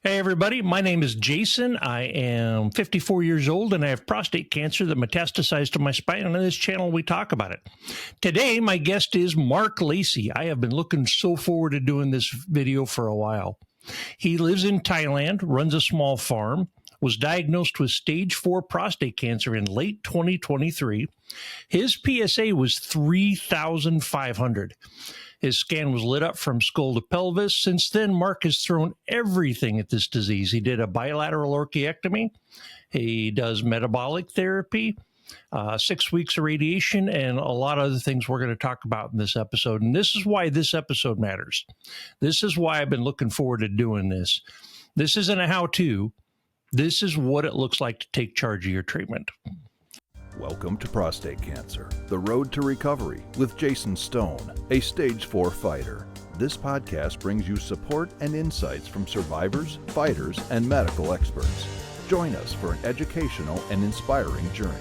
Hey, everybody. My name is Jason. I am 54 years old and I have prostate cancer that metastasized to my spine. And on this channel, we talk about it. Today, my guest is Mark Lacey. I have been looking so forward to doing this video for a while. He lives in Thailand, runs a small farm, was diagnosed with stage 4 prostate cancer in late 2023. His PSA was 3,500. His scan was lit up from skull to pelvis. Since then, Mark has thrown everything at this disease. He did a bilateral orchiectomy. He does metabolic therapy, 6 weeks of radiation, and a lot of other things we're going to talk about in this episode. And this is why this episode matters. This is why I've been looking forward to doing this. This isn't a how-to. This is what it looks like to take charge of your treatment. Welcome to Prostate Cancer, the road to recovery with Jason Stone, a stage 4 fighter. This podcast brings you support and insights from survivors, fighters, and medical experts. Join us for an educational and inspiring journey.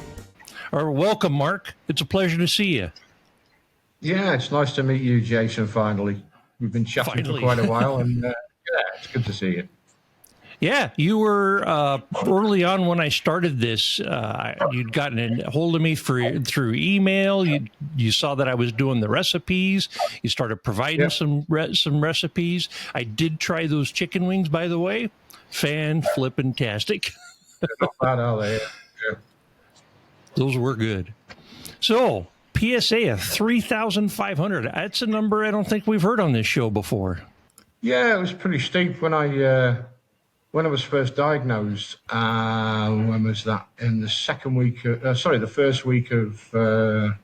All right, welcome, Mark. It's a pleasure to see you. Yeah, it's nice to meet you, Jason, finally. We've been chatting for quite a while, and it's good to see you. Yeah, you were early on when I started this. You'd gotten a hold of me through email. You saw that I was doing the recipes. You started providing some recipes. I did try those chicken wings, by the way. Fan-flippin-tastic. Not bad, are they? Yeah. Those were good. So, PSA of 3,500. That's a number I don't think we've heard on this show before. Yeah, it was pretty steep when I was first diagnosed. When was that? In the the first week of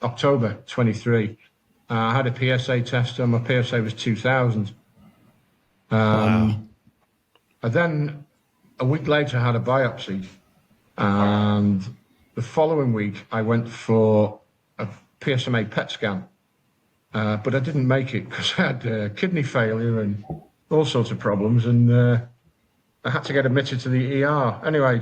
October 23. I had a PSA test and my PSA was 2,000. Wow. I then, a week later, had a biopsy. And the following week, I went for a PSMA PET scan. But I didn't make it because I had kidney failure and all sorts of problems. And I had to get admitted to the ER. Anyway,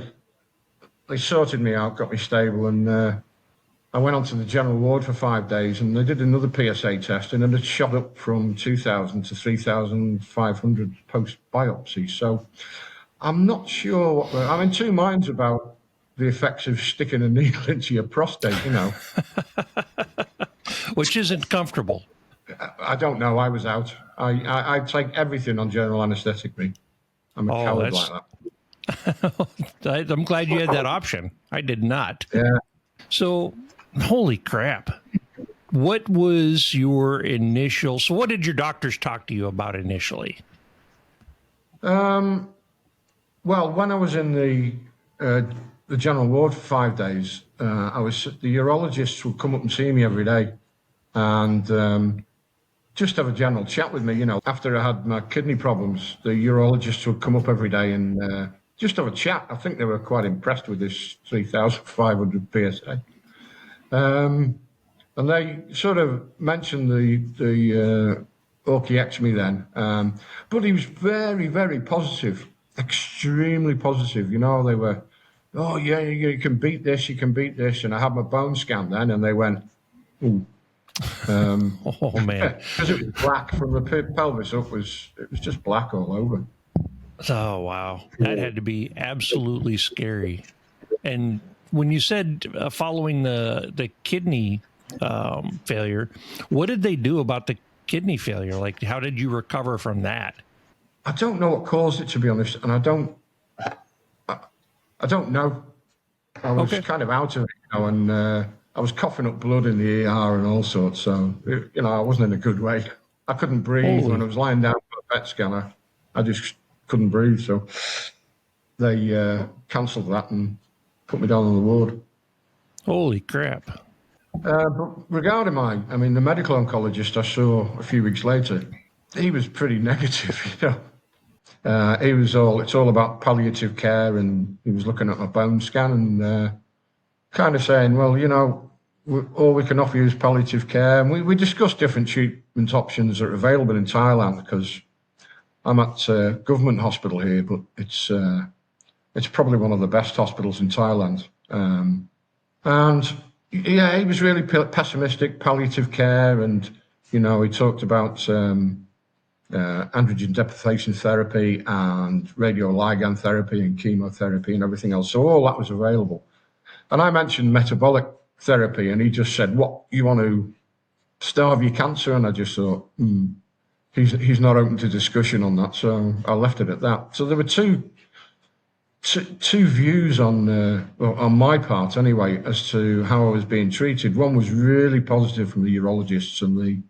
they sorted me out, got me stable, and I went on to the general ward for 5 days, and they did another PSA test, and it had shot up from 2,000 to 3,500 post-biopsy. So I'm not sure I'm in two minds about the effects of sticking a needle into your prostate, Which isn't comfortable. I don't know. I was out. I take everything on general anesthetic, me. I'm a coward like that. I'm glad you had that option. I did not. Yeah. So, holy crap. What was your initial... So what did your doctors talk to you about initially? Well, when I was in the general ward for 5 days, the urologists would come up and see me every day and just have a general chat with me. After I had my kidney problems, the urologists would come up every day and just have a chat. I think they were quite impressed with this 3,500 PSA. And they sort of mentioned the orchiectomy then. But he was very, very positive, extremely positive. They were, oh, yeah, you can beat this, you can beat this. And I had my bone scan then, and they went, ooh. Oh man, because it was black from the pelvis up, it was just black all over. Oh wow, that had to be absolutely scary. And when you said following the kidney failure, what did they do about the kidney failure? Like, how did you recover from that? I don't know what caused it, to be honest, and I don't know. I was kind of out of it, and I was coughing up blood in the ER and all sorts, so, I wasn't in a good way. I couldn't breathe. When I was lying down for a PET scanner, I just couldn't breathe, so they cancelled that and put me down on the ward. Holy crap. But regarding the medical oncologist I saw a few weeks later, he was pretty negative, it's all about palliative care, and he was looking at my bone scan and kind of saying, well, all we can offer you is palliative care. And we discussed different treatment options that are available in Thailand, because I'm at a government hospital here, but it's probably one of the best hospitals in Thailand. And yeah, he was really pessimistic, palliative care. And, he talked about androgen deprivation therapy and radioligand therapy and chemotherapy and everything else. So all that was available. And I mentioned metabolic therapy, and he just said, "What, you want to starve your cancer?" And I just thought, he's not open to discussion on that, so I left it at that. So there were two views on my part anyway as to how I was being treated. One was really positive from the urologists, and the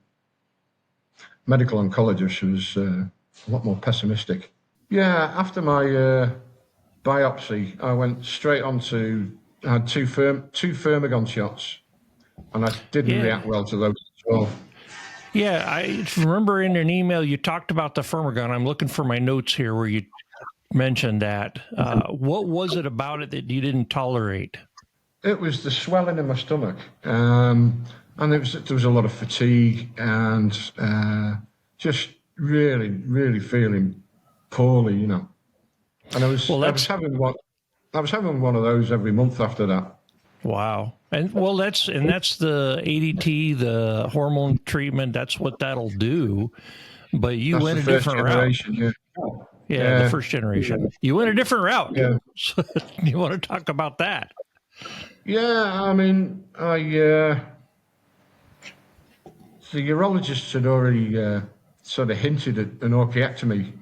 medical oncologist was a lot more pessimistic. Yeah, after my biopsy, I went straight on to, I had two Firmagon shots, and I didn't react well to those as well. Yeah, I remember in an email you talked about the Firmagon. I'm looking for my notes here where you mentioned that. What was it about it that you didn't tolerate? It was the swelling in my stomach, and there was a lot of fatigue and just really, really feeling poorly, you know. And I was having one of those every month after that. Wow. And well, that's the ADT, the hormone treatment. That's what that'll do. But you went a different route. Yeah, the first generation. Yeah. You went a different route. Yeah. So you want to talk about that? Yeah, I mean, the urologists had already sort of hinted at an orchiectomy,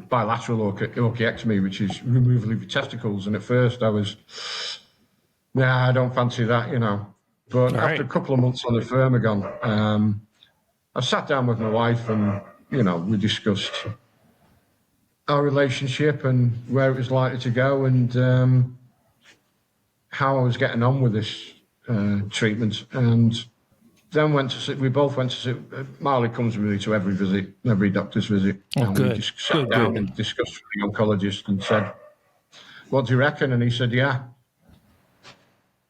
bilateral orchiectomy, which is removal of your testicles. And at first I was, I don't fancy that, you know. But after a couple of months on the Firmagon, I sat down with my wife and, you know, we discussed our relationship and where it was likely to go and how I was getting on with this treatment. And then we both went to sit. Marley comes with me to every visit, every doctor's visit. Oh, and good. We just sat down and discussed with the oncologist and said, "What do you reckon?" And he said, "Yeah.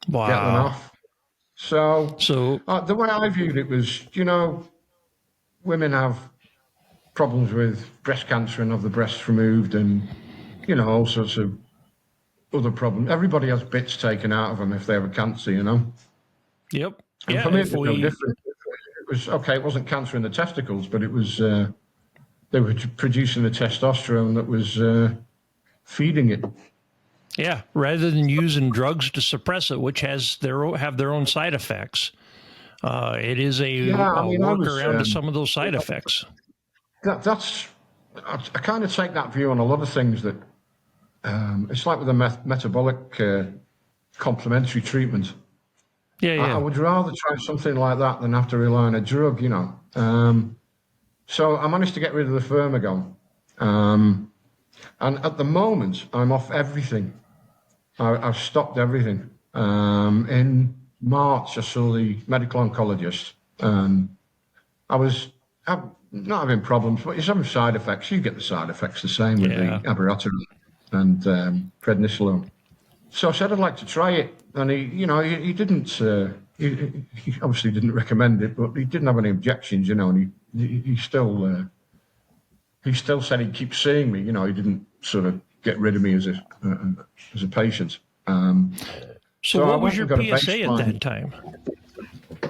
Wow. Get them off." So the way I viewed it was, you know, women have problems with breast cancer and have the breasts removed and, you know, all sorts of other problems. Everybody has bits taken out of them if they have a cancer, you know? Yep. And for me, it was no different. It was, okay, it wasn't cancer in the testicles, but it was, they were producing the testosterone that was feeding it. Yeah, rather than using drugs to suppress it, which have their own side effects. It is a workaround to some of those side effects. I kind of take that view on a lot of things that it's like with the metabolic complementary treatment. I would rather try something like that than have to rely on a drug, you know. So I managed to get rid of the Firmagon. And at the moment, I'm off everything. I've stopped everything. In March, I saw the medical oncologist. I was not having problems, but he's having side effects. You get the side effects the same with the abiraterone and prednisolone. So I said I'd like to try it, and he didn't. He obviously didn't recommend it, but he didn't have any objections, you know. And he still said he'd keep seeing me. You know, he didn't sort of get rid of me as a patient. So what was your PSA at that time?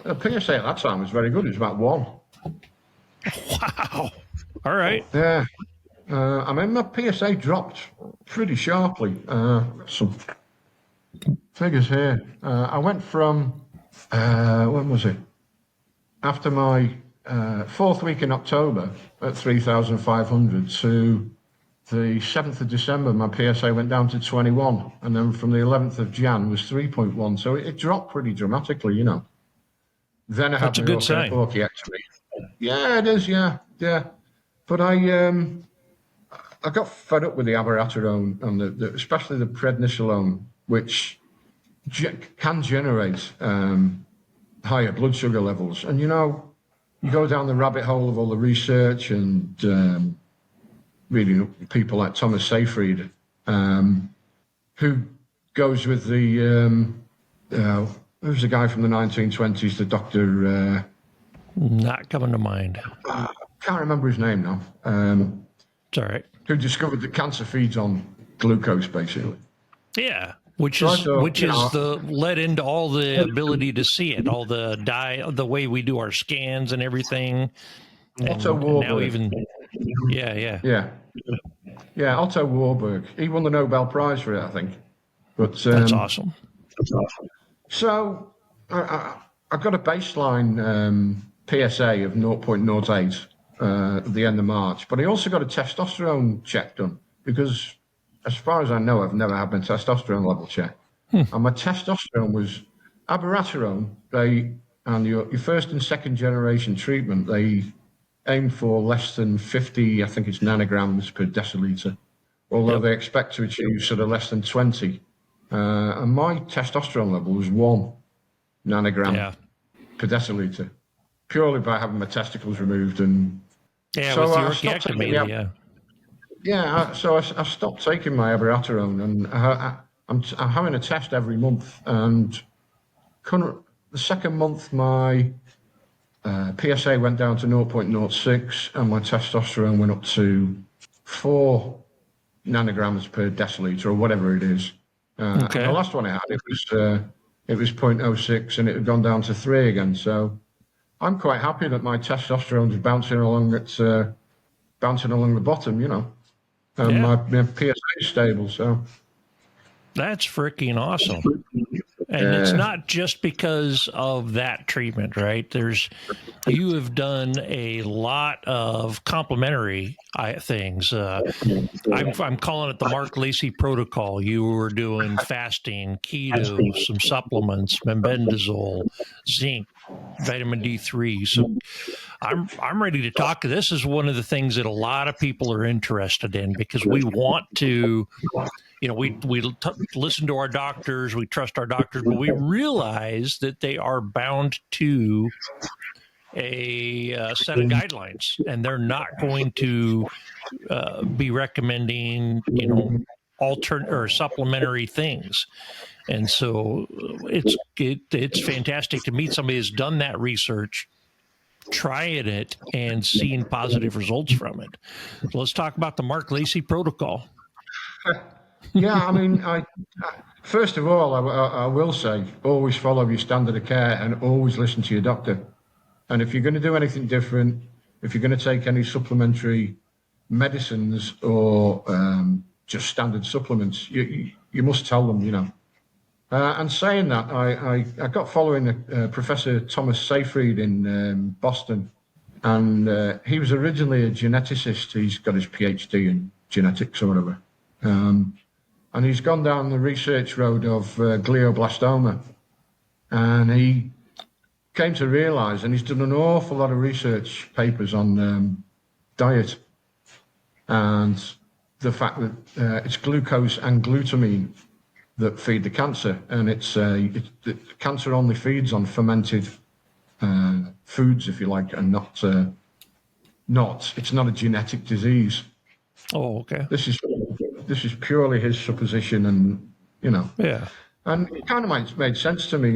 The PSA at that time was very good. It was about 1. Wow. All right. Yeah. I mean, my PSA dropped pretty sharply. Some figures here. I went from, when was it? After my 4th week in October at 3,500 to the 7th of December, my PSA went down to 21. And then from the 11th of Jan was 3.1. So it dropped pretty dramatically, you know. Then I had the orchiectomy. Yeah, it is. Yeah. But I got fed up with the abiraterone and especially the prednisolone, which can generate higher blood sugar levels. And you know, you go down the rabbit hole of all the research and reading people like Thomas Seyfried, who goes with the who's the guy from the 1920s, the doctor. Not coming to mind. Can't remember his name now. It's all right. Who discovered that cancer feeds on glucose, basically. Yeah, which is led into all the ability to see it, all the way we do our scans and everything. Otto and now Warburg. even, yeah. Yeah. Yeah, Otto Warburg. He won the Nobel Prize for it, I think. But That's awesome. So I got a baseline PSA of 0.08 at the end of March, but I also got a testosterone check done because, as far as I know, I've never had my testosterone level checked. And my testosterone was abiraterone. And your first and second generation treatment, they aim for less than 50, I think it's nanograms per deciliter, although Yep. they expect to achieve sort of less than 20. And my testosterone level was 1 nanogram Yeah. per deciliter, purely by having my testicles removed. And Yeah, so with the I stopped taking orchiectomy, I stopped taking my abiraterone, and I'm having a test every month. And the second month, my PSA went down to 0.06, and my testosterone went up to 4 nanograms per deciliter, or whatever it is. Okay. And the last one I had, it was 0.06, and it had gone down to 3 again. So I'm quite happy that my testosterone is bouncing along the bottom, and Yeah. my PSA is stable. So That's freaking awesome. And it's not just because of that treatment, right? You have done a lot of complementary things. I'm calling it the Mark Lacy protocol. You were doing fasting, keto, some supplements, mebendazole, zinc, vitamin D3. So I'm ready to talk. This is one of the things that a lot of people are interested in because we want to, we listen to our doctors, we trust our doctors, but we realize that they are bound to a set of guidelines, and they're not going to be recommending, alternate or supplementary things. And so it's fantastic to meet somebody who's done that research, trying it, and seeing positive results from it. So let's talk about the Mark Lacy protocol. yeah, I mean, first of all, I will say, always follow your standard of care and always listen to your doctor. And if you're going to do anything different, if you're going to take any supplementary medicines or just standard supplements, you must tell them, And saying that, I got following Professor Thomas Seyfried in Boston, and he was originally a geneticist. He's got his PhD in genetics or whatever. And he's gone down the research road of glioblastoma. And he came to realize, and he's done an awful lot of research papers on diet and the fact that it's glucose and glutamine that feed the cancer. And the cancer only feeds on fermented foods, if you like, and it's not a genetic disease. Oh, okay. This is purely his supposition, and Yeah. And it kind of made sense to me,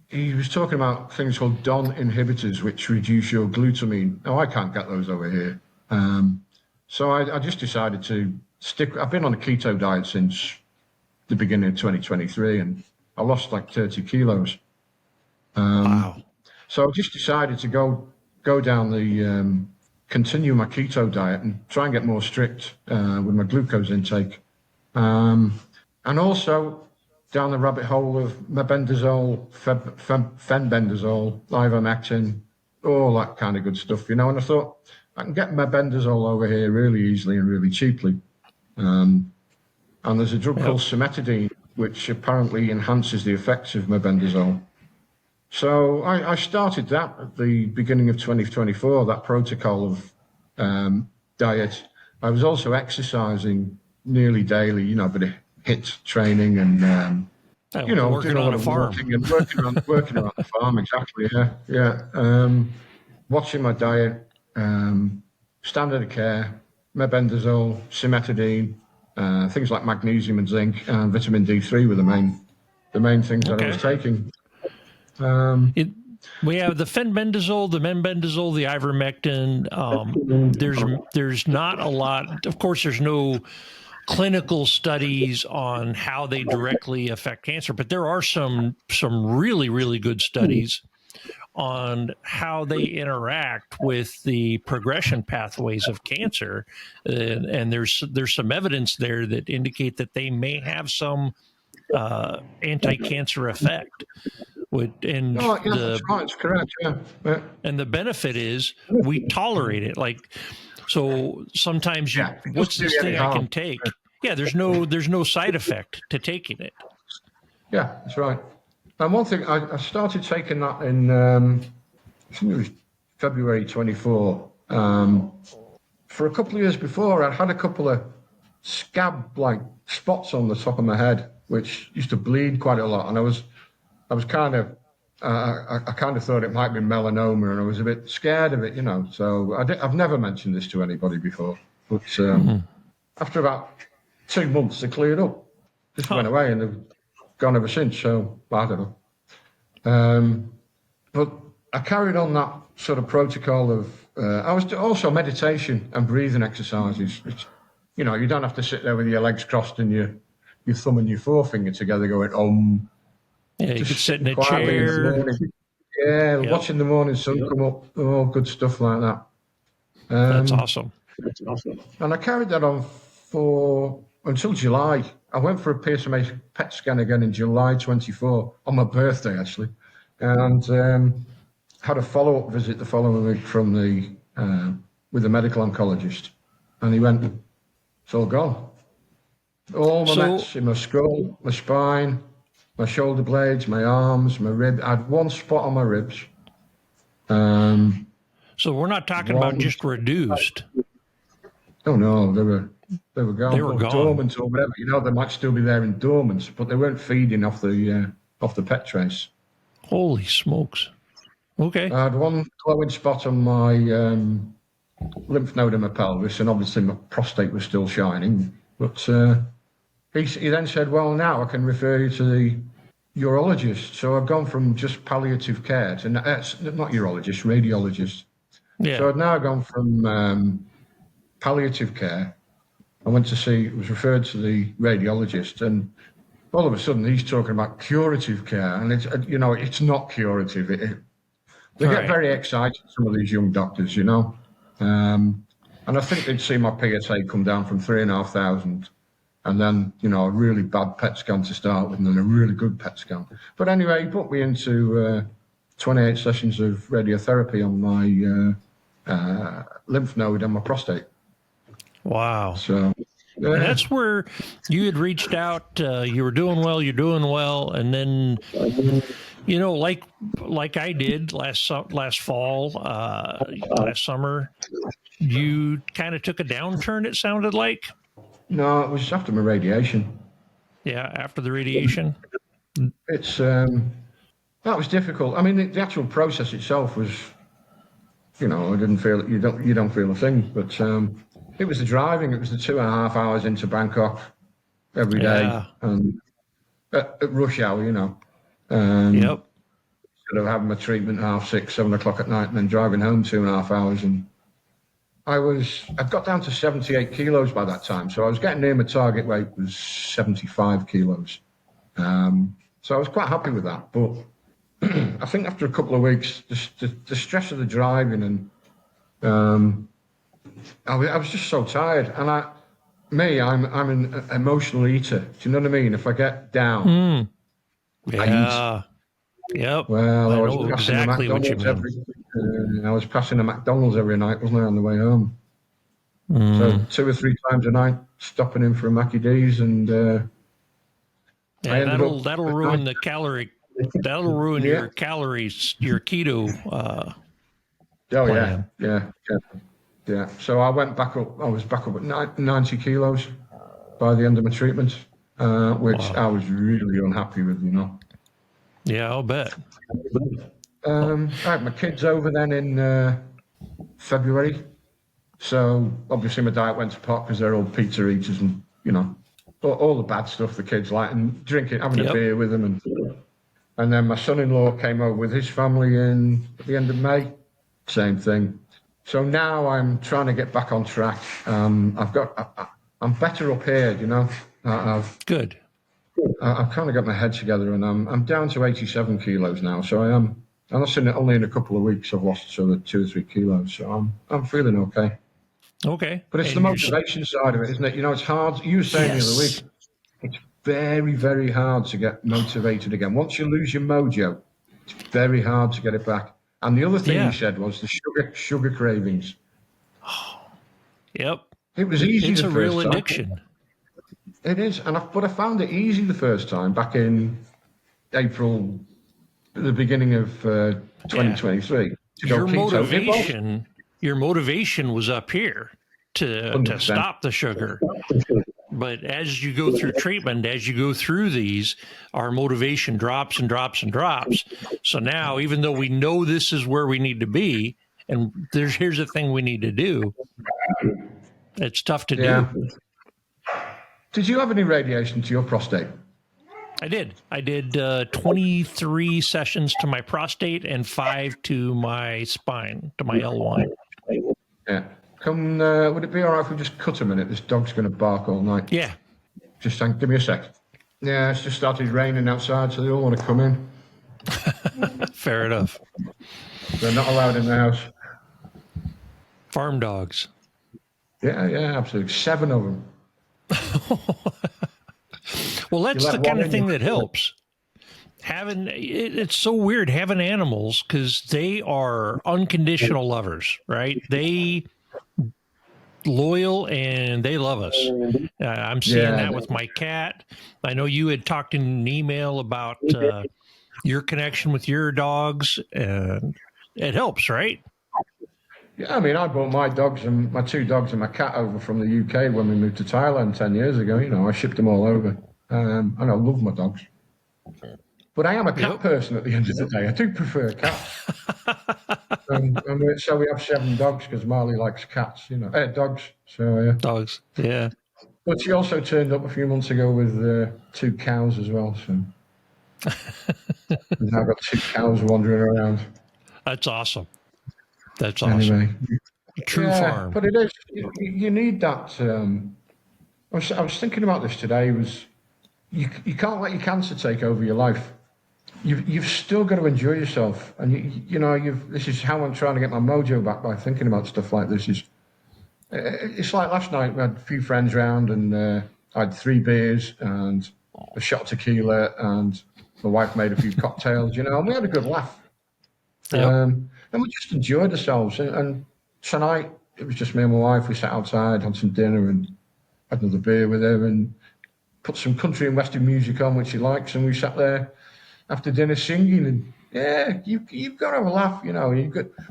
He was talking about things called DON inhibitors, which reduce your glutamine. Now, I can't get those over here. So I just decided to I've been on a keto diet since the beginning of 2023, and I lost like 30 kilos. Wow. So I just decided to go down continue my keto diet and try and get more strict with my glucose intake. And also down the rabbit hole of mebendazole, fenbendazole, ivermectin, all that kind of good stuff, And I thought, I can get mebendazole over here really easily and really cheaply. And there's a drug called cimetidine, which apparently enhances the effects of mebendazole. So I started that at the beginning of 2024, that protocol of diet. I was also exercising nearly daily, a bit of HIIT training and, working doing a lot on a of farm. walking and working around the farm, exactly, yeah. Watching my diet, standard of care, mebendazole, cimetidine, things like magnesium and zinc, and vitamin D3 were the main things that I was taking. We have the fenbendazole, the mebendazole, the ivermectin. There's not a lot. Of course, there's no clinical studies on how they directly affect cancer, but there are some really, really good studies on how they interact with the progression pathways of cancer, and there's some evidence there that indicate that they may have some anti-cancer effect. And Oh, yeah, that's right. It's correct. Yeah. and the benefit is we tolerate it. Like, so sometimes Yeah, it what's doesn't do this you any thing I can harm. take? Yeah, there's no side effect to taking it. Yeah, that's right. And one thing, I started taking that in, I think it was February 24. For a couple of years before, I'd had a couple of scab-like spots on the top of my head, which used to bleed quite a lot. And I was kind of, I kind of thought it might be melanoma, and I was a bit scared of it, you know. So I've never mentioned this to anybody before, but after about 2 months, they cleared up. Just went away, and they've gone ever since. So I don't know. But I carried on that sort of protocol of. I was also meditation and breathing exercises, which, you know, you don't have to sit there with your legs crossed and your thumb and your forefinger together going om. Yeah, you could sit in a quietly in the chair. morning. Yeah, Yep. watching the morning sun come up, all good stuff like that. That's awesome. And I carried that on until July. I went for a PSMA PET scan again in July 24, on my birthday actually, and had a follow-up visit the following week from with the medical oncologist, and he went, "It's all gone. All my mets in my skull, my spine, my shoulder blades, my arms, my rib. I had one spot on my ribs." So we're not talking about just reduced. Oh no, they were gone. They were gone. Dormant or whatever. You know, they might still be there in dormant, but they weren't feeding off the PET trace. Holy smokes! Okay. I had one glowing spot on my lymph node in my pelvis, and obviously my prostate was still shining. But he then said, "Well, now I can refer you to the urologist." So I've gone from just palliative care to not urologist, radiologist. Yeah. So I've now gone from palliative care. I went to was referred to the radiologist, and all of a sudden he's talking about curative care, and it's not curative. They get very excited, some of these young doctors, you know. And I think they'd see my PSA come down from 3,500, and then, you know, a really bad PET scan to start with, and then a really good PET scan. But anyway, he put me into 28 sessions of radiotherapy on my lymph node and my prostate. Wow. So yeah. And that's where you had reached out. You were doing well. You're doing well, and then, you know, like I did last fall, last summer, you kind of took a downturn. It sounded like. No, it was after my radiation. Yeah, after the radiation. It's that was difficult. I mean, the actual process itself was, you know, I didn't feel you don't feel a thing, but it was the driving. It was the 2.5 hours into Bangkok every day, and at rush hour, you know. Yep. Instead of having my treatment 6:30, 7 o'clock at night, and then driving home 2.5 hours, and I'd got down to 78 kilos by that time, so I was getting near my target weight was 75 kilos. So I was quite happy with that, but I think after a couple of weeks, the stress of the driving and I was just so tired. And I'm an emotional eater. Do you know what I mean? If I get down, I eat. Yep. Well, I know exactly what you mean. I was passing a McDonald's every night, wasn't I, on the way home? So 2 or 3 times a night, stopping in for a Mackie D's, and that'll ruin the calorie. That'll ruin your calories, your keto. Plan. Yeah. So I went back up. I was back up at 90 kilos by the end of my treatment, which I was really unhappy with, you know. Yeah, I'll bet. I had my kids over then in February. So obviously my diet went to pot because they're all pizza eaters and, you know, all the bad stuff the kids like, and drinking, having a beer with them. And then my son-in-law came over with his family at the end of May. Same thing. So now I'm trying to get back on track. I'm better up here, you know. Good. I've kind of got my head together, and I'm down to 87 kilos now. So And that's only in a couple of weeks I've lost sort of 2 or 3 kilos. So I'm feeling okay. Okay. But it's the motivation side of it, isn't it? You know, it's hard. You were saying the other week, it's very, very hard to get motivated again. Once you lose your mojo, it's very hard to get it back. And the other thing you said was the sugar cravings. Yep. It was easy It's the a first real time. addiction. It is, but I found it easy the first time back in April, the beginning of 2023. To go keto. Your motivation was up here to 100%. stop the sugar. But as you go through treatment, as you go through these, our motivation drops and drops and drops. So now, even though we know this is where we need to be, and here's the thing we need to do, it's tough to do. Did you have any radiation to your prostate? I did. I did 23 sessions to my prostate and 5 to my spine, to my L1. Yeah. Would it be all right if we just cut a minute? This dog's going to bark all night. Yeah. Just give me a sec. Yeah, it's just started raining outside, so they all want to come in. Fair enough. They're not allowed in the house. Farm dogs. Yeah, absolutely. 7 of them. Well, that's the kind of thing that helps. It's so weird having animals because they are unconditional lovers, right? They loyal and they love us. I'm seeing that with my cat. I know you had talked in an email about your connection with your dogs, and it helps, right? Yeah, I mean, I brought my 2 dogs and my cat over from the UK when we moved to Thailand 10 years ago. You know, I shipped them all over. And I love my dogs. But I am a cat person at the end of the day. I do prefer cats. So we have 7 dogs because Marley likes cats, dogs. So dogs, yeah. But she also turned up a few months ago with 2 cows as well. So we've now got 2 cows wandering around. That's awesome. That's awesome. Anyway, True farm. But it is. You need that. I was thinking about this today. You can't let your cancer take over your life. You've still got to enjoy yourself, and this is how I'm trying to get my mojo back by thinking about stuff like this. It's like last night we had a few friends round, and I had 3 beers and a shot of tequila, and my wife made a few cocktails, and we had a good laugh. And we just enjoyed ourselves. And tonight it was just me and my wife. We sat outside, had some dinner, and had another beer with her, and put some country and western music on, which she likes, and we sat there after dinner singing. And you've got to have a laugh,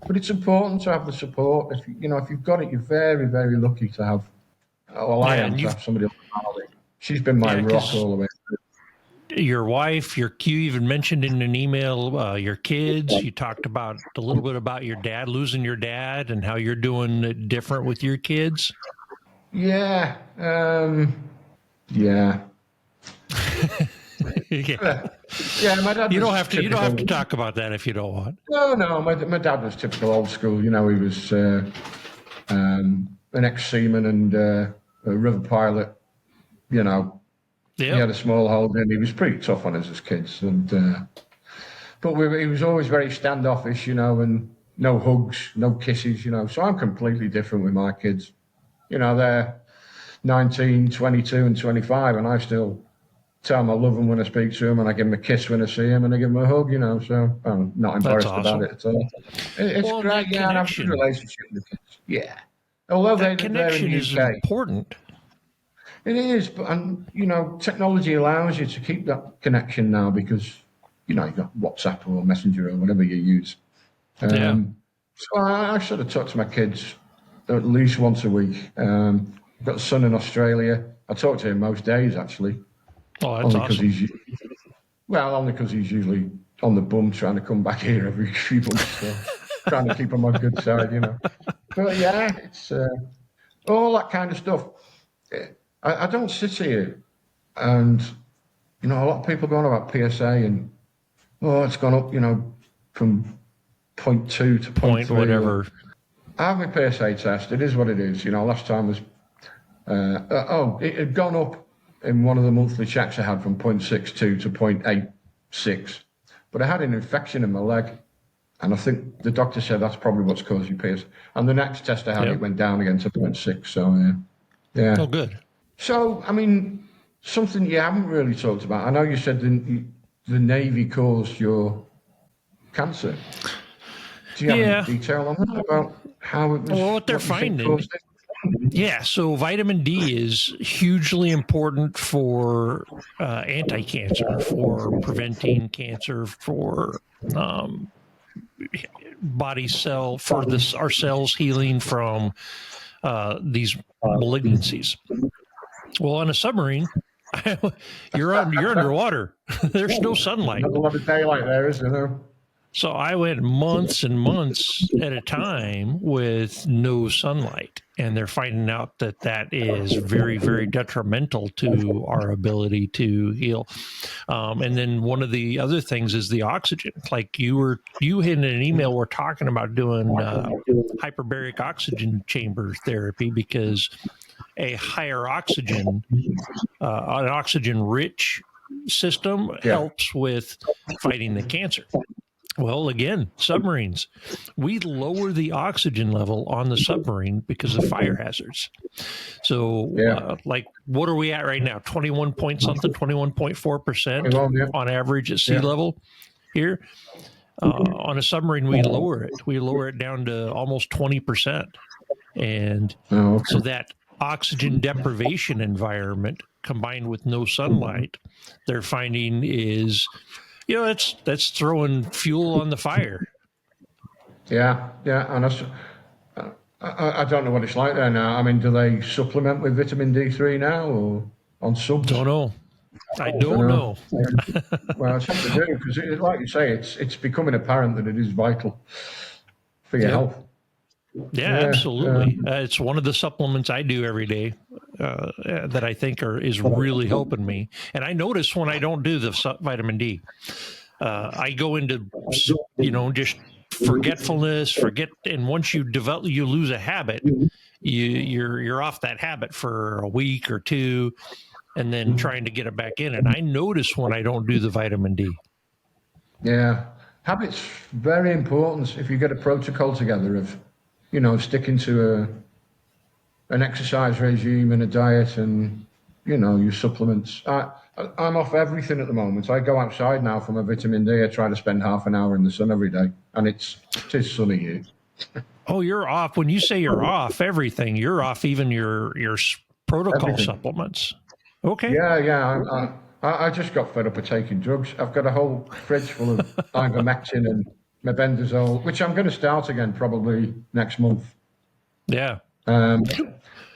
but it's important to have the support. If you've got it, you're very, very lucky to have. Well, I am to have somebody like Marley. She's been my rock all the way through. Your wife, you even mentioned in an email your kids. You talked about a little bit about your dad, losing your dad, and how you're doing it different with your kids. Yeah. Yeah. My dad. You don't have to talk about that if you don't want. No. My dad was typical old school. He was an ex-seaman and a river pilot. He had a small holding. He was pretty tough on us as kids, but he was always very standoffish. And no hugs, no kisses. So I'm completely different with my kids. They're 19, 22, and 25, and I still tell them I love them when I speak to them, and I give them a kiss when I see them, and I give them a hug, so I'm not embarrassed about it at all. It's great, and I have a good relationship with the kids. Yeah. Although they're in the UK. Is important. It is, but technology allows you to keep that connection now because, you've got WhatsApp or Messenger or whatever you use. So I sort of talk to my kids at least once a week. I've got a son in Australia. I talk to him most days, actually. Oh, that's awesome. Only because he's usually on the bum trying to come back here every few months. So trying to keep on my good side, But yeah, it's all that kind of stuff. I don't sit here and, a lot of people going about PSA and, it's gone up, from 0.2 to 0.3. Whatever. I have my PSA test. It is what it is. Last time was, it had gone up in one of the monthly checks I had from 0.62 to 0.86. But I had an infection in my leg. And I think the doctor said that's probably what's caused your pierce. And the next test I had, Yeah. it went down again to 0.6. So, yeah. Oh, good. So, I mean, something you haven't really talked about. I know you said the Navy caused your cancer. Do you have Yeah. any detail on that about how it was? Well, what they're you think finding. caused it? Yeah, so vitamin D is hugely important for anti-cancer, for preventing cancer, for body cell, for this our cells healing from these malignancies. Well, on a submarine, you're underwater. There's no sunlight. Not a lot of daylight there, is there? So I went months and months at a time with no sunlight, and they're finding out that that is very, very detrimental to our ability to heal. And then one of the other things is the oxygen. Like you in an email were talking about doing hyperbaric oxygen chamber therapy because a higher oxygen, an oxygen-rich system helps with fighting the cancer. Well, again, submarines. We lower the oxygen level on the submarine because of fire hazards. So, like, what are we at right now? 21 point something, 21.4% on average at sea level here. On a submarine, we lower it. We lower it down to almost 20%. And so that oxygen deprivation environment combined with no sunlight, they're finding is... that's throwing fuel on the fire. Yeah, and I don't know what it's like there now. I mean, do they supplement with vitamin D3 now or on subs? Don't know. I don't know. Well, it's something to do because, like you say, it's becoming apparent that it is vital for your health. Yeah, absolutely. It's one of the supplements I do every day that I think is really helping me. And I notice when I don't do the vitamin D, I go into, just forgetfulness, and once you lose a habit, you're off that habit for a week or two, and then trying to get it back in. And I notice when I don't do the vitamin D. Yeah, habits very important. If you get a protocol together of, sticking to an exercise regime and a diet and, your supplements. I'm off everything at the moment. I go outside now for my vitamin D. I try to spend half an hour in the sun every day, and it is sunny here. Oh, you're off. When you say you're off everything, you're off even your protocol supplements. Okay. Yeah. I just got fed up of taking drugs. I've got a whole fridge full of ivermectin and mebendazole, which I'm going to start again probably next month. Yeah. But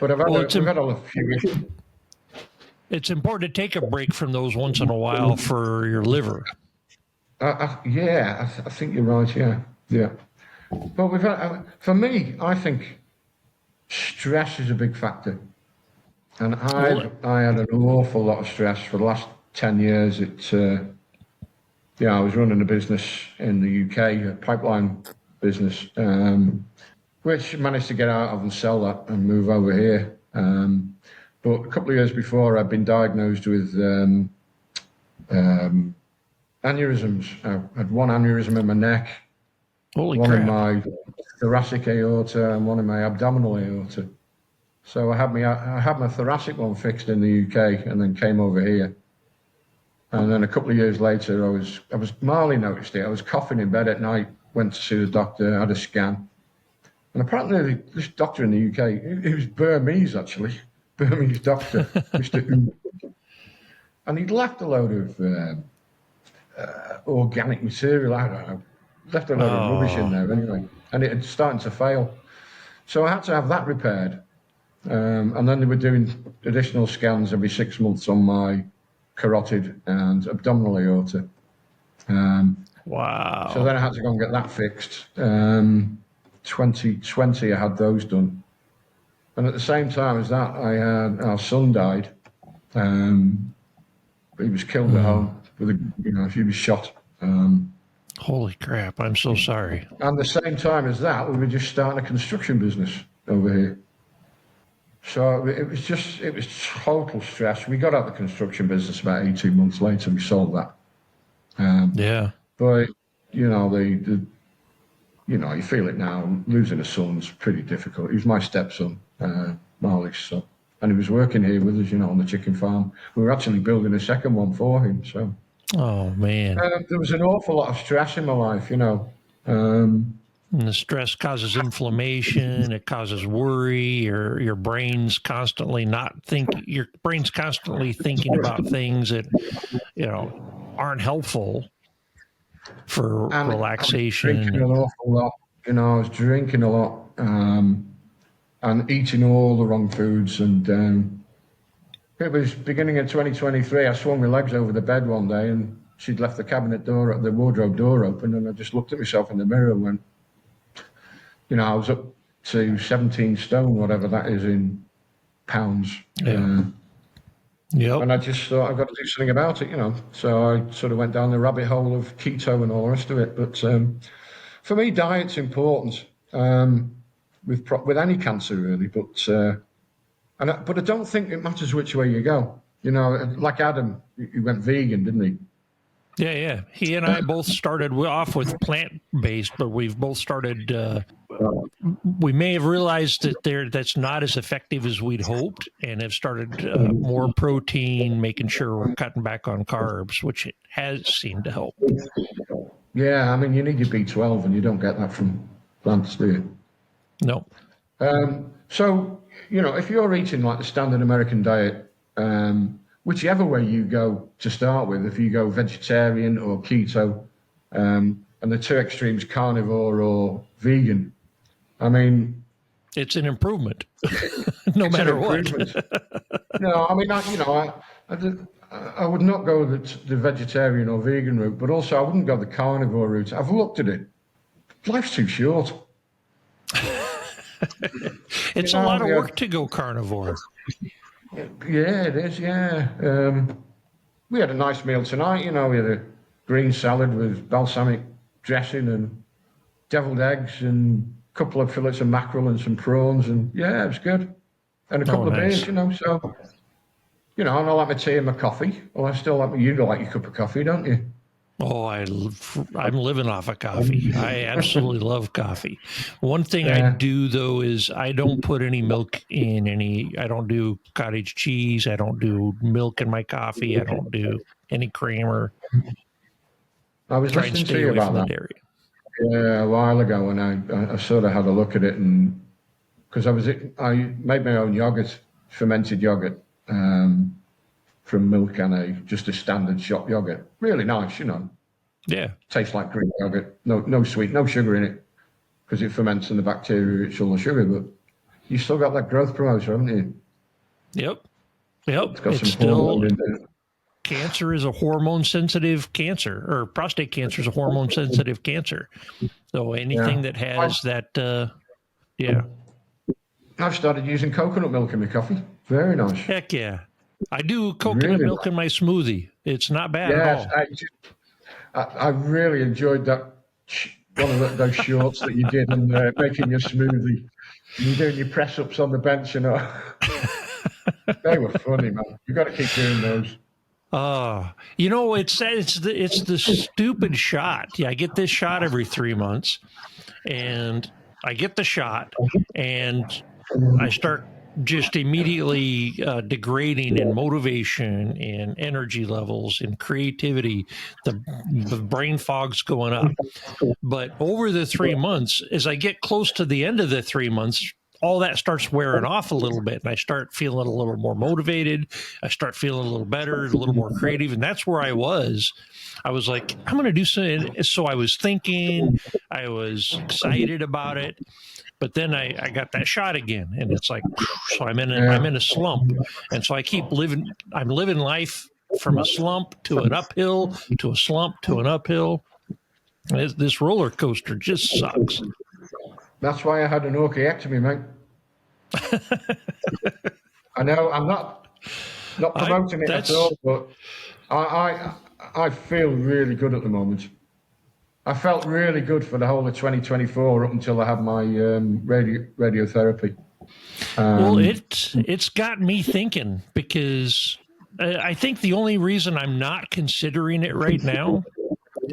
we've had a few issues. It's important to take a break from those once in a while for your liver. I think you're right. Yeah. But we've had, for me, I think stress is a big factor. And I had an awful lot of stress for the last 10 years. I was running a business in the UK, a pipeline business, which managed to get out of and sell that and move over here. But a couple of years before, I'd been diagnosed with aneurysms. I had one aneurysm in my neck, one in my thoracic aorta, and one in my abdominal aorta. So I had my thoracic one fixed in the UK, and then came over here. And then a couple of years later, Marley noticed it. I was coughing in bed at night. Went to see the doctor, had a scan, and apparently this doctor in the UK, he was Burmese actually. Burmese doctor, Mr. U. And he'd left a load of organic material, I don't know, left a load of rubbish in there anyway, and it had started to fail. So I had to have that repaired. And then they were doing additional scans every 6 months on my carotid and abdominal aorta. Wow. So then I had to go and get that fixed. 2020, I had those done. And at the same time as that, our son died. He was killed at home he was shot. Holy crap! I'm so sorry. And the same time as that, we were just starting a construction business over here. So it was total stress. We got out of the construction business about 18 months later. We sold that. Yeah. But the you feel it now. Losing a son's pretty difficult. He was my stepson, Marley's son. And he was working here with us, on the chicken farm. We were actually building a second one for him. So, Oh, man. there was an awful lot of stress in my life, And the stress causes inflammation. It causes worry. Your brain's constantly your brain's constantly thinking about things that, aren't helpful for And relaxation. I was drinking an awful lot. I was drinking a lot and eating all the wrong foods. And it was beginning of 2023. I swung my legs over the bed one day, and she'd left the wardrobe door open, and I just looked at myself in the mirror and went, I was up to 17 stone, whatever that is in pounds. Yeah. Yep. And I just thought, I've got to do something about it, So I sort of went down the rabbit hole of keto and all the rest of it. But for me, diet's important with any cancer, really. But I don't think it matters which way you go. Like Adam, he went vegan, didn't he? Yeah. He and I both started off with plant-based, but we've both started. We may have realized that that's not as effective as we'd hoped, and have started more protein, making sure we're cutting back on carbs, which it has seemed to help. Yeah, I mean, you need your B12, and you don't get that from plants, do you? No. So, if you're eating like the standard American diet, whichever way you go to start with, if you go vegetarian or keto, and the two extremes, carnivore or vegan, I mean, it's an improvement, no matter what. No, I mean, I would not go the vegetarian or vegan route, but also I wouldn't go the carnivore route. I've looked at it. Life's too short. It's a lot of work to go carnivore. Yeah, it is, yeah. We had a nice meal tonight, we had a green salad with balsamic dressing and deviled eggs and a couple of fillets of mackerel and some prawns, and yeah, it was good. And a couple of beers, so, and I like my tea and my coffee. Well, I still like you like your cup of coffee, don't you? Oh, I'm living off of coffee. I absolutely love coffee. One thing I do, though, is I don't put any milk in I don't do cottage cheese. I don't do milk in my coffee. I don't do any creamer. I was listening to you about that. Dairy. Yeah, a while ago, and I sort of had a look at it, and because I made my own yogurt, fermented yogurt, from milk and just a standard shop yogurt. Really nice, Yeah. Tastes like Greek yogurt. No sweet, no sugar in it, because it ferments and the bacteria it's full of sugar. But you still got that growth promoter, haven't you? Yep. It's got some still in there. Cancer is a hormone-sensitive cancer, or prostate cancer is a hormone-sensitive cancer. So anything that has that, I've started using coconut milk in my coffee. Very nice. Heck yeah. I do coconut milk in my smoothie. It's not bad at all. I really enjoyed that. One of those shorts that you did and making your smoothie. You're doing your press-ups on the bench, They were funny, man. You got to keep doing those. It's the stupid shot. Yeah, I get this shot every 3 months, and I get the shot, and I start just immediately degrading in motivation and energy levels and creativity. The brain fog's going up. But over the 3 months, as I get close to the end of the 3 months, all that starts wearing off a little bit, and I start feeling a little more motivated. I start feeling a little better, a little more creative, and that's where I was. I was like, I'm going to do something. So I was thinking, I was excited about it, but then I got that shot again, and it's like, so I'm in a slump, and so I keep living. I'm living life from a slump to an uphill to a slump to an uphill. This roller coaster just sucks. That's why I had an orchiectomy, mate. I know I'm not promoting it at all, but I feel really good at the moment. I felt really good for the whole of 2024 up until I had my radiotherapy. Well, it's got me thinking, because I think the only reason I'm not considering it right now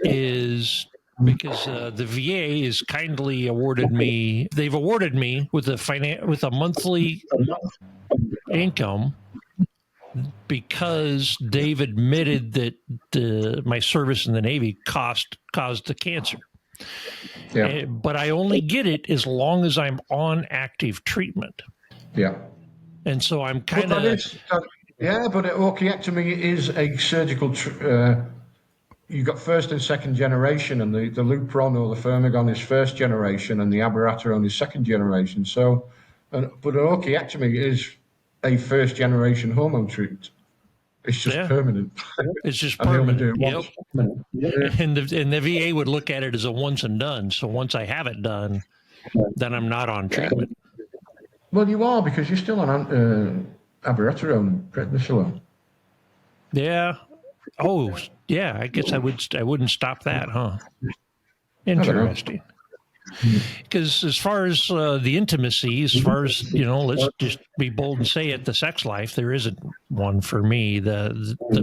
is because the VA is kindly awarded me. They've awarded me with a monthly income because they've admitted that my service in the Navy caused the cancer. Yeah. But I only get it as long as I'm on active treatment. Yeah. And so I'm kind of... Yeah, but orchiectomy is a surgical... you've got first and second generation, and the Lupron or the Firmagon is first generation, and the abiraterone is second generation. So, but an orchiectomy is a first generation hormone treatment. It's just permanent. It's just and permanent. They only do it once. Yep. And the VA would look at it as a once and done. So once I have it done, then I'm not on treatment. Well, you are, because you're still on abiraterone, prednisolone. Yeah. Oh, yeah. I guess I wouldn't stop that, huh? Interesting. Because as far as the intimacy, as far as, let's just be bold and say it, the sex life, there isn't one for me.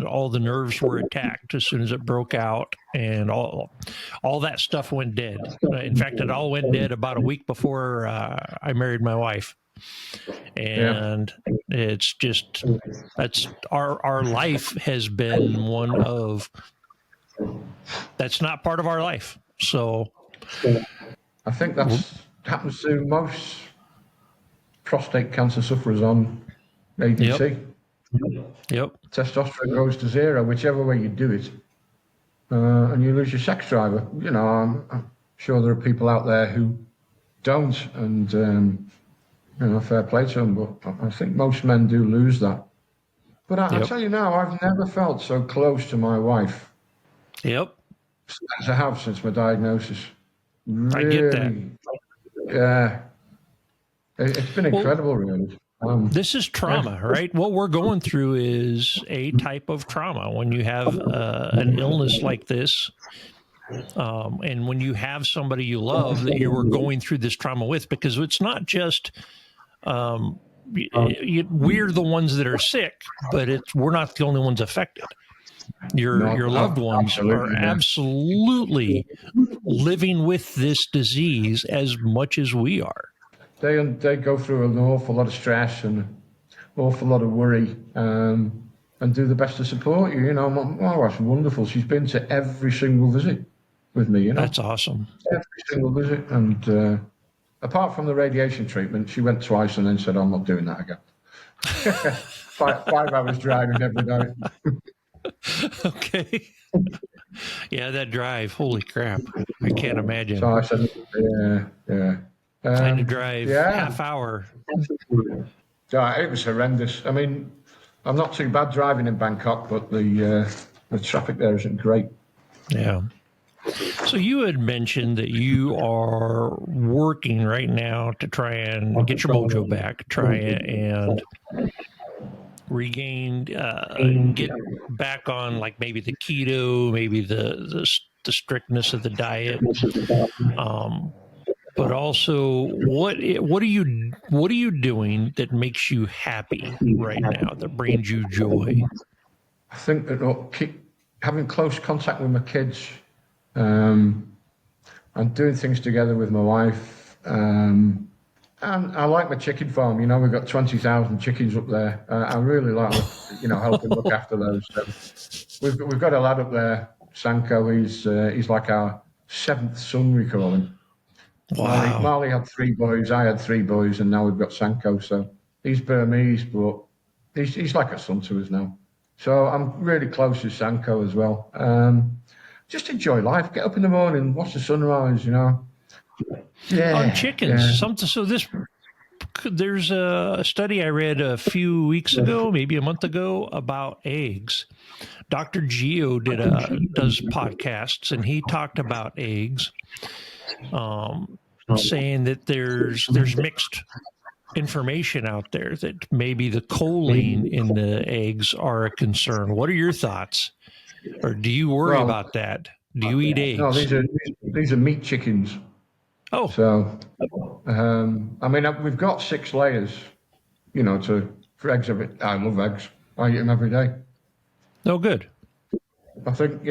All the nerves were attacked as soon as it broke out, and all that stuff went dead. In fact, it all went dead about a week before I married my wife. And it's just, that's our life has been one of, that's not part of our life. So I think that happens to most prostate cancer sufferers on ADC. Yep. Testosterone goes to zero, whichever way you do it, and you lose your sex driver. I'm sure there are people out there who don't, and fair play to them. But I think most men do lose that. But I tell you now, I've never felt so close to my wife. Yep. As I have since my diagnosis. Really, I get that. Yeah. It's been incredible, really. This is trauma, right? What we're going through is a type of trauma. When you have an illness like this, and when you have somebody you love that you were going through this trauma with, because it's not just we're the ones that are sick, but we're not the only ones affected. Your loved ones are absolutely living with this disease as much as we are. They go through an awful lot of stress and an awful lot of worry, and do the best to support you. My wife's wonderful. She's been to every single visit with me. That's awesome. Every single visit, and apart from the radiation treatment, she went twice and then said, "I'm not doing that again." 5 hours driving every night. Okay. Yeah, that drive. Holy crap. I can't imagine. So I said, yeah. Trying to drive half hour. It was horrendous. I mean, I'm not too bad driving in Bangkok, but the traffic there isn't great. Yeah. So you had mentioned that you are working right now to try and get your mojo back, try and regain, get back on like maybe the keto, maybe the strictness of the diet, but also what are you doing that makes you happy right now, that brings you joy? I think that keep having close contact with my kids, and doing things together with my wife. And I like my chicken farm. We've got 20,000 chickens up there. I really like, helping look after those. So we've got a lad up there, Sanko. He's like our 7th son, we call him. Wow. Marley had 3 boys. I had 3 boys, and now we've got Sanko. So he's Burmese, but he's like a son to us now. So I'm really close to Sanko as well. Just enjoy life. Get up in the morning, watch the sunrise. On chickens. There's a study I read a few weeks ago, maybe a month ago, about eggs. Dr. Gio does podcasts, and he talked about eggs, saying that there's mixed information out there that maybe the choline in the eggs are a concern. What are your thoughts? Or do you worry about that? Do you eat eggs? No, these are meat chickens. Oh. So, we've got 6 layers, for eggs of it. I love eggs. I eat them every day. Oh, good. I think,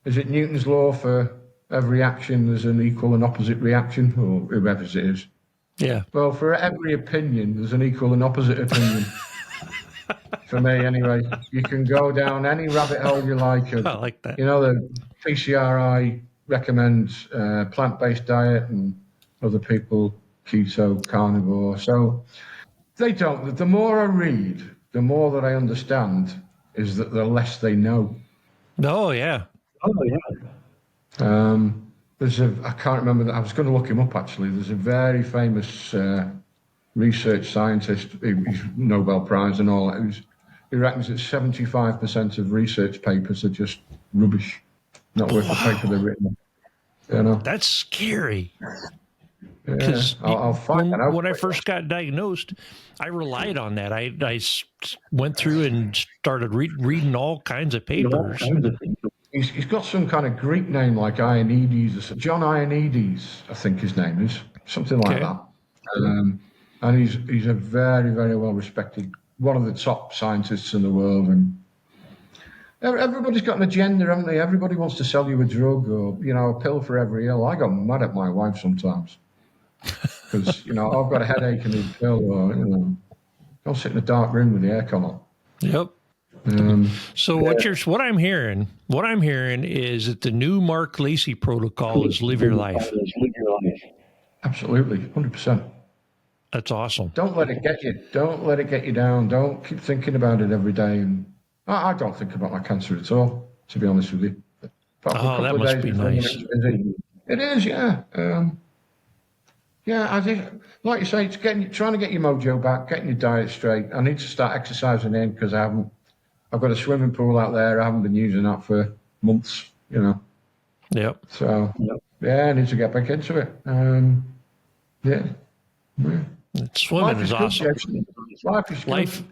is it Newton's law for every action there's an equal and opposite reaction, or whoever's it is? Yeah. Well, for every opinion, there's an equal and opposite opinion. For me, anyway. You can go down any rabbit hole you like. I like that. You know, the PCRI recommends plant-based diet, and other people keto, carnivore. So they don't. The more I read, the more that I understand is that the less they know. Oh, yeah. I can't remember that. I was going to look him up actually. There's a very famous research scientist, he's Nobel Prize and all that. He reckons that 75% of research papers are just rubbish, not worth the paper they're written on. You know? That's scary. Yeah, I'll find that out. When I first got diagnosed, I relied on that. I went through and started reading all kinds of papers. He's got some kind of Greek name like Ioannidis, John Ioannidis, I think his name is, something like that. And he's a very, very well respected, one of the top scientists in the world. And everybody's got an agenda, haven't they? Everybody wants to sell you a drug or, you know, a pill for every ill. I got mad at my wife sometimes because, you know, I've got a headache and need a pill, or, you know, go sit in a dark room with the aircon on. Yep. So what I'm hearing is that the new Mark Lacy protocol is live your life. Absolutely, 100%. That's awesome. Don't let it get you. Don't let it get you down. Don't keep thinking about it every day. And I don't think about my cancer at all, to be honest with you. Oh, that must be nice. It is, yeah. Yeah, I think, like you say, it's trying to get your mojo back, getting your diet straight. I need to start exercising in because I've got a swimming pool out there. I haven't been using that for months, you know. Yep. So, yeah, I need to get back into it. Yeah. Swimming is awesome. Life is good.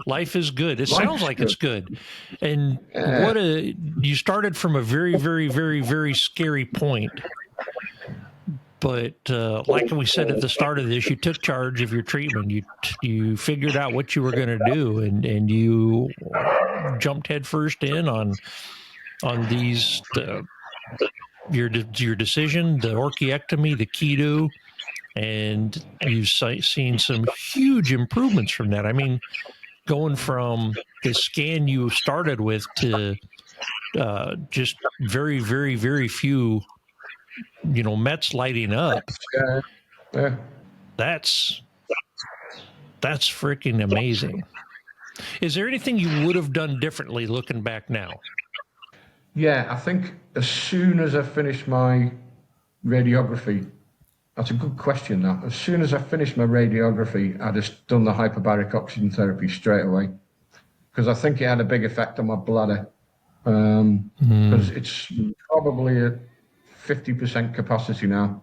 Life is good. It sounds like it's good. And you started from a very, very, very, very scary point. But like we said at the start of this, you took charge of your treatment. You figured out what you were going to do, and you jumped headfirst in on these your decision, the orchiectomy, the keto, and you've seen some huge improvements from that. I mean, going from the scan you started with to just very, very, very few, you know, Mets lighting up. Yeah. That's freaking amazing. Is there anything you would have done differently looking back now? Yeah, I think as soon as I finished my radiography, that's a good question, that. As soon as I finished my radiography, I just done the hyperbaric oxygen therapy straight away because I think it had a big effect on my bladder because it's probably at 50% capacity now.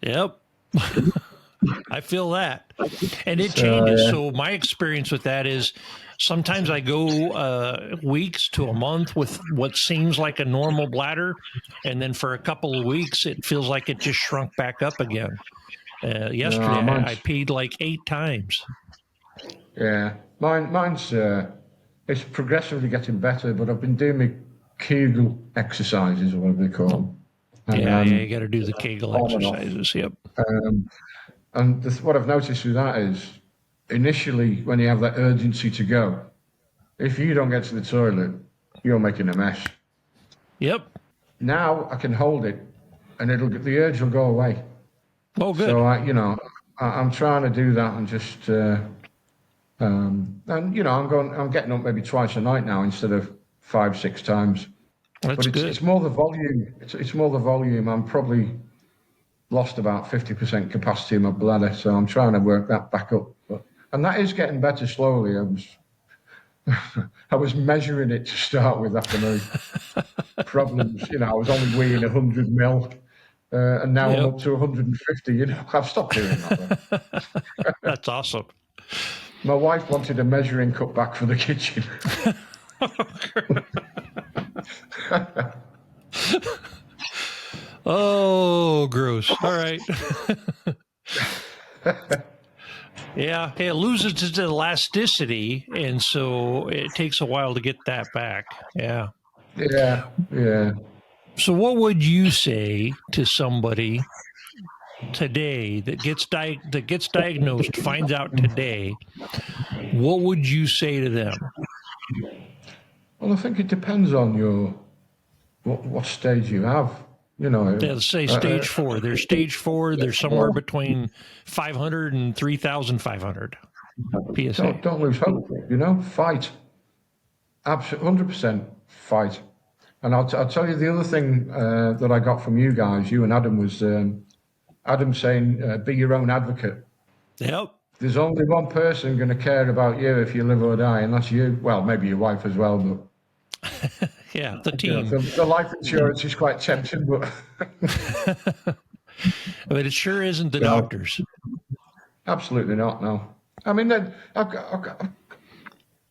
Yep. I feel that. And it changes. Yeah. So my experience with that is sometimes I go weeks to a month with what seems like a normal bladder. And then for a couple of weeks, it feels like it just shrunk back up again. Yesterday, I peed like 8 times. Yeah. Mine's it's progressively getting better, but I've been doing my Kegel exercises, or whatever they call them. Yeah, you got to do the Kegel exercises. Yep. And what I've noticed with that is, initially, when you have that urgency to go, if you don't get to the toilet, you're making a mess. Yep. Now I can hold it, and the urge will go away. Oh, good. So I'm trying to do that, and just and you know, I'm getting up maybe twice a night now instead of 5-6 times. That's good. It's more the volume. It's more the volume. I'm probably lost about 50% capacity in my bladder, so I'm trying to work that back up. And that is getting better slowly. I was measuring it to start with after my problems. You know, I was only weighing 100 mil, and now I'm up to 150. You know, I've stopped doing that. That's awesome. My wife wanted a measuring cup back for the kitchen. Oh, gross. All right. Yeah, it loses its elasticity, and so it takes a while to get that back. Yeah. Yeah. So what would you say to somebody today that gets diagnosed, finds out today? What would you say to them? Well, I think it depends on your what stage you have. You know, They'll say stage 4. They're stage 4. They're somewhere between 500 and 3,500 PSA. don't lose hope. You know, fight. Absolutely, 100% fight. And I'll tell you the other thing that I got from you guys, you and Adam, was Adam saying, be your own advocate. Yep. There's only one person going to care about you if you live or die, and that's you. Well, maybe your wife as well, but yeah, the team. The life insurance is quite tempting, but but it sure isn't the doctors. Absolutely not. No, I mean, I've got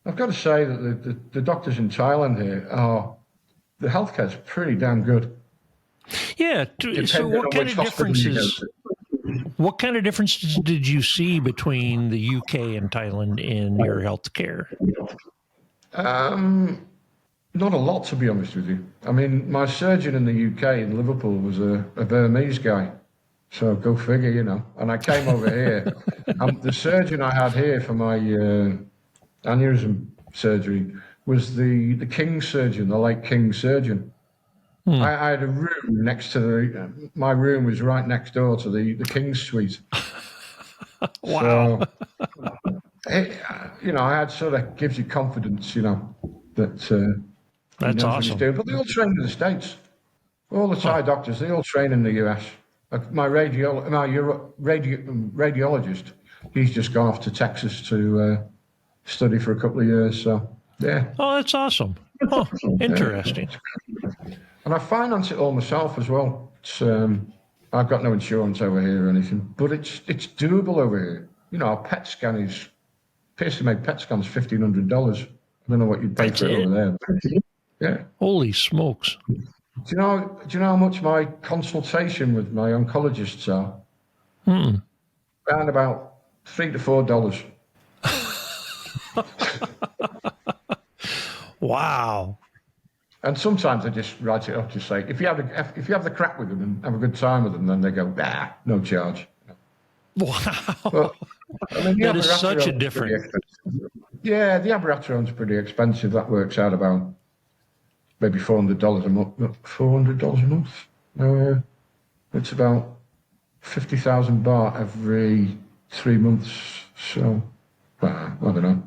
to say that the doctors in Thailand here the healthcare's pretty damn good. Yeah. So what kind of differences? What kind of differences did you see between the UK and Thailand in your healthcare? Not a lot, to be honest with you. I mean, my surgeon in the UK in Liverpool was a Burmese guy. So go figure, you know. And I came over here. The surgeon I had here for my aneurysm surgery was the King surgeon, the late King surgeon. I had a room next to my room was right next door to the King's suite. Wow. So, you know, I had sort of gives you confidence, you know, that that's awesome. But they all train in the States. All the Thai doctors, they all train in the US. My radiologist, he's just gone off to Texas to study for a couple of years. So, yeah. Oh, that's awesome. Oh, interesting. And I finance it all myself as well. It's, I've got no insurance over here or anything, but it's doable over here. You know, a PET scan is, PSMA PET scan's $1,500. I don't know what you'd pay for it over there. Yeah. Holy smokes. Do you know how much my consultation with my oncologists are? Around about $3 to $4. Wow. And sometimes I just write it off, just say, if you have the crap with them and have a good time with them, then they go, no charge. Wow. But, I mean, that is such a difference. Yeah, the abiraterone's pretty expensive. That works out about maybe $400 a month. $400 a month? It's about 50,000 baht every 3 months. So, I don't know.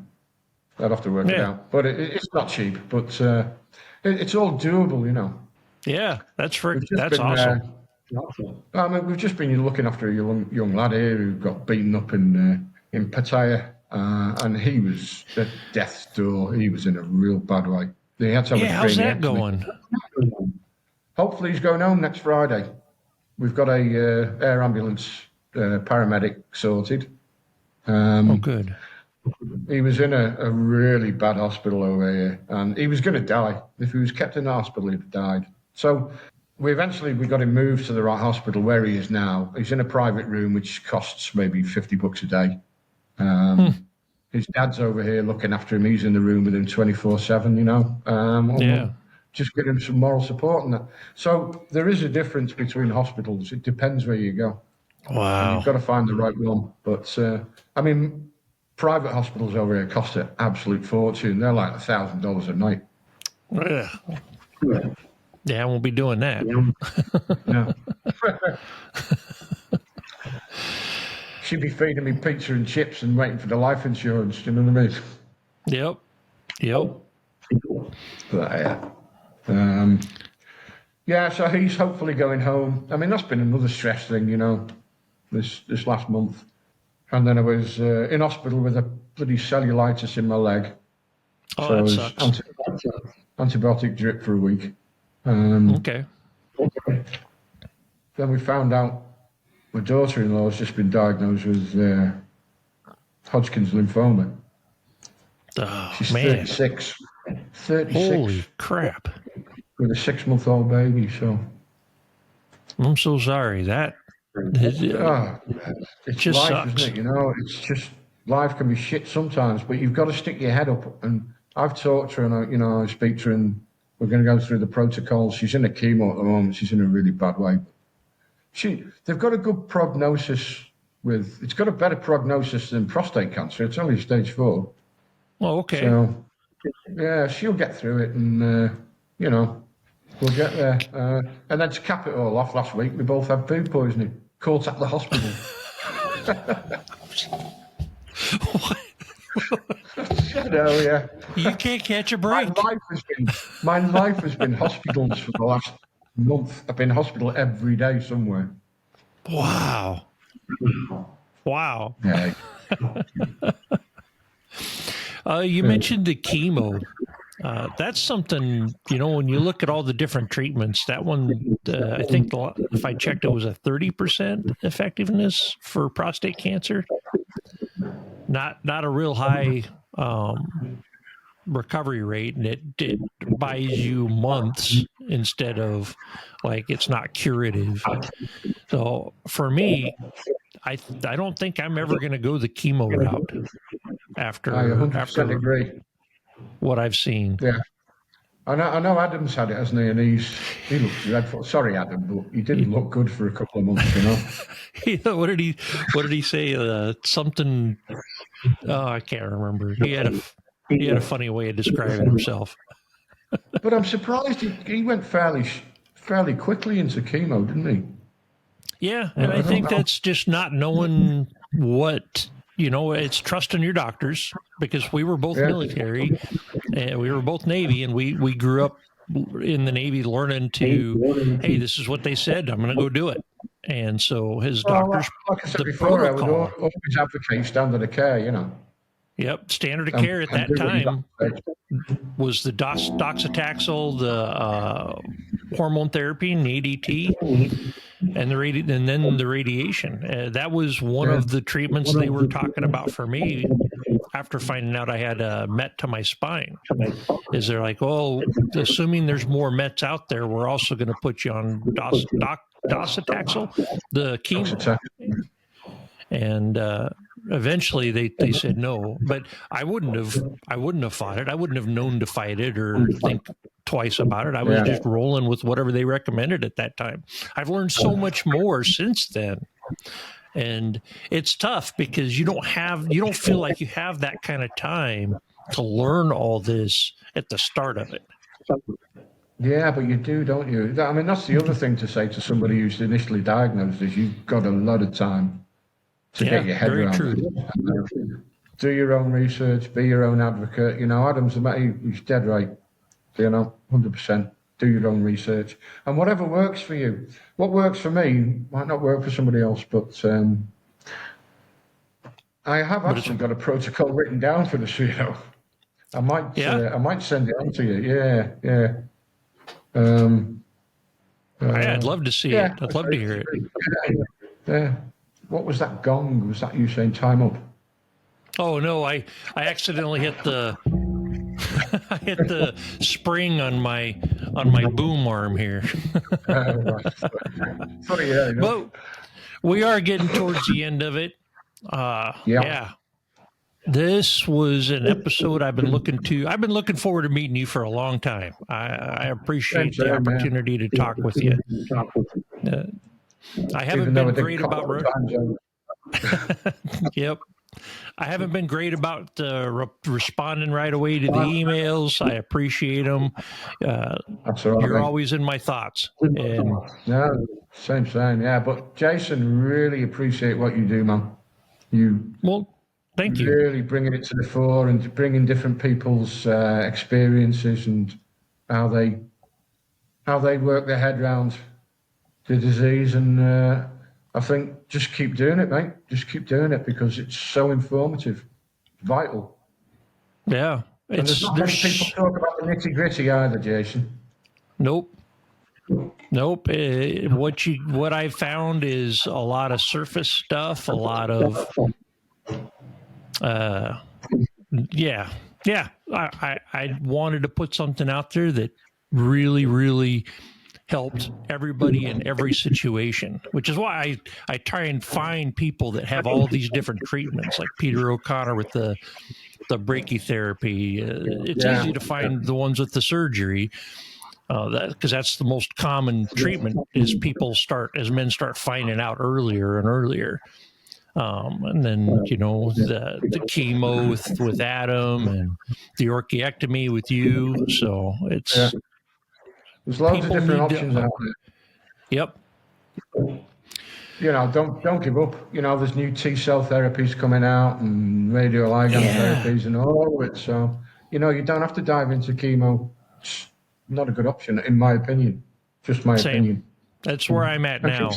I'd have to work it out. But it's not cheap, but it's all doable, you know. Yeah, that's awesome. I mean, we've just been looking after a young lad here who got beaten up in Pattaya, and he was at death's door. He was in a real bad way. He had to have how's that going? Hopefully he's going home next Friday. We've got a air ambulance paramedic sorted. Oh, good. He was in a really bad hospital over here, and he was going to die. If he was kept in the hospital, he'd have died. So we got him moved to the right hospital where he is now. He's in a private room, which costs maybe $50 a day. His dad's over here looking after him. He's in the room with him 24/7, you know. Just get him some moral support and that. So there is a difference between hospitals. It depends where you go. Wow. And you've got to find the right one. But, I mean, private hospitals over here cost an absolute fortune. They're like $1,000 a night. Yeah, I won't be doing that. No. She'd be feeding me pizza and chips and waiting for the life insurance. Do you know what I mean? Yep. But, yeah, so he's hopefully going home. I mean, that's been another stress thing, you know, this last month. And then I was in hospital with a bloody cellulitis in my leg. Oh, so that I was antibiotic drip for a week. Okay. Then we found out my daughter-in-law has just been diagnosed with Hodgkin's lymphoma. Oh, She's man. 36. Holy crap. With a 6-month-old baby, so. I'm so sorry. It's just life, sucks. isn't it? You know, it's just, life can be shit sometimes, but you've got to stick your head up. And I've talked to her, and I speak to her, and We're going to go through the protocols. She's in a chemo at the moment. She's in a really bad way. They've got a good prognosis it's got a better prognosis than prostate cancer. It's only stage 4. Oh, okay. So, yeah, she'll get through it, and, we'll get there. And then to cap it all off, last week, we both had food poisoning. Caught at the hospital. I know, yeah. You can't catch a break. My life has been hospitals for the last month. I've been in hospital every day somewhere. Wow. Wow. Yeah. You mentioned the chemo. That's something, when you look at all the different treatments, that one, I think if I checked, it was a 30% effectiveness for prostate cancer. Not a real high recovery rate, and it buys you months instead of it's not curative. So for me, I don't think I'm ever going to go the chemo route after I 100% agree. What I've seen. Yeah. I know Adam's had it, hasn't he? And he looks dreadful. Sorry, Adam, but he didn't look good for a couple of months, What did he say? Something. Oh, I can't remember. He had a funny way of describing himself. But I'm surprised he went fairly quickly into chemo, didn't he? Yeah, and I think that's just not knowing what. It's trusting your doctors, because we were both military and we were both Navy, and we grew up in the Navy learning to, hey, this is what they said, I'm going to go do it. And so his doctors, like I said before, I would always advocate standard of care, Yep, standard of care at that time was the doxycycline, the hormone therapy, and the ADT, and then the radiation. That was one of the treatments they were talking about for me after finding out I had a met to my spine. Is they're like, oh, assuming there's more mets out there, we're also going to put you on docetaxel, the chemo. And eventually they said no, but I wouldn't have fought it. I wouldn't have known to fight it or think twice about it. I was just rolling with whatever they recommended at that time. I've learned so much more since then. And it's tough because you don't feel like you have that kind of time to learn all this at the start of it. Yeah, but you do, don't you? I mean, that's the other thing to say to somebody who's initially diagnosed is you've got a lot of time to get your head around it. Do your own research, be your own advocate. Adam's he's dead right. 100%. Do your own research. And whatever works for you. What works for me might not work for somebody else, but I have actually got a protocol written down for this, I might send it on to you. Yeah. I'd love to see it. I'd love to hear it. Yeah. What was that gong? Was that you saying time up? Oh no, I accidentally hit the I hit the spring on my boom arm here. Sorry, yeah. But we are getting towards the end of it. Yeah. This was an episode I've been looking forward to meeting you for a long time. I appreciate the opportunity to talk with you. I haven't been great about Yep. I haven't been great about responding right away to the emails. I appreciate them. You're always in my thoughts. And yeah, same. Yeah, but Jason, really appreciate what you do, man. Thank you. Really bringing it to the fore and bringing different people's experiences and how they work their head around the disease. And I think just keep doing it, mate. Just keep doing it because it's so informative, vital. Yeah. And there's not many people talk about the nitty gritty either, Jason. Nope. What I found is a lot of surface stuff, a lot of, yeah. I wanted to put something out there that really, really helped everybody in every situation, which is why I try and find people that have all these different treatments, like Peter O'Connor with the the brachytherapy. It's easy to find the ones with the surgery. Because that's the most common treatment is men start finding out earlier and earlier. And then, the chemo with Adam and the orchiectomy with you. So it's, there's loads of different options out there. Yep. Don't give up. There's new T-cell therapies coming out and radioligand therapies and all of it. So, you don't have to dive into chemo. It's not a good option, in my opinion. Just my opinion. That's where I'm at now.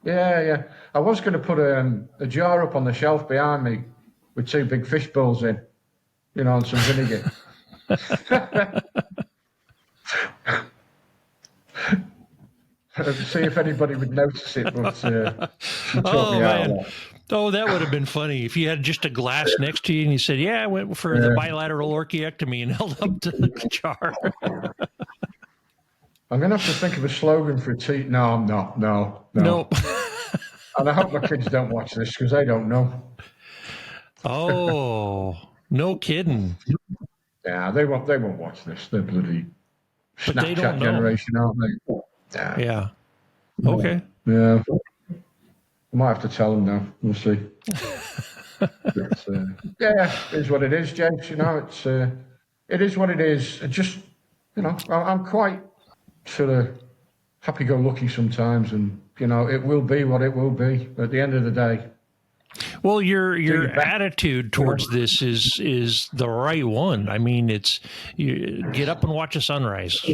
Yeah. I was going to put a jar up on the shelf behind me with 2 big fish bowls in, and some vinegar. See if anybody would notice it, but she taught me out. Oh, that would have been funny if you had just a glass next to you and you said, "Yeah, I went for the bilateral orchiectomy," and held up the jar. I'm going to have to think of a slogan for a tea. No, I'm not. No. Nope. And I hope my kids don't watch this because they don't know. Oh, no kidding. Yeah, they won't watch this. They're bloody Snapchat generation, aren't they? Yeah. Okay. Yeah. I might have to tell them now. We'll see. It is what it is, James. It is what it is. It just, I'm quite sort of happy-go-lucky sometimes, and it will be what it will be at the end of the day. Well, your attitude towards this is the right one. I mean, you get up and watch a sunrise,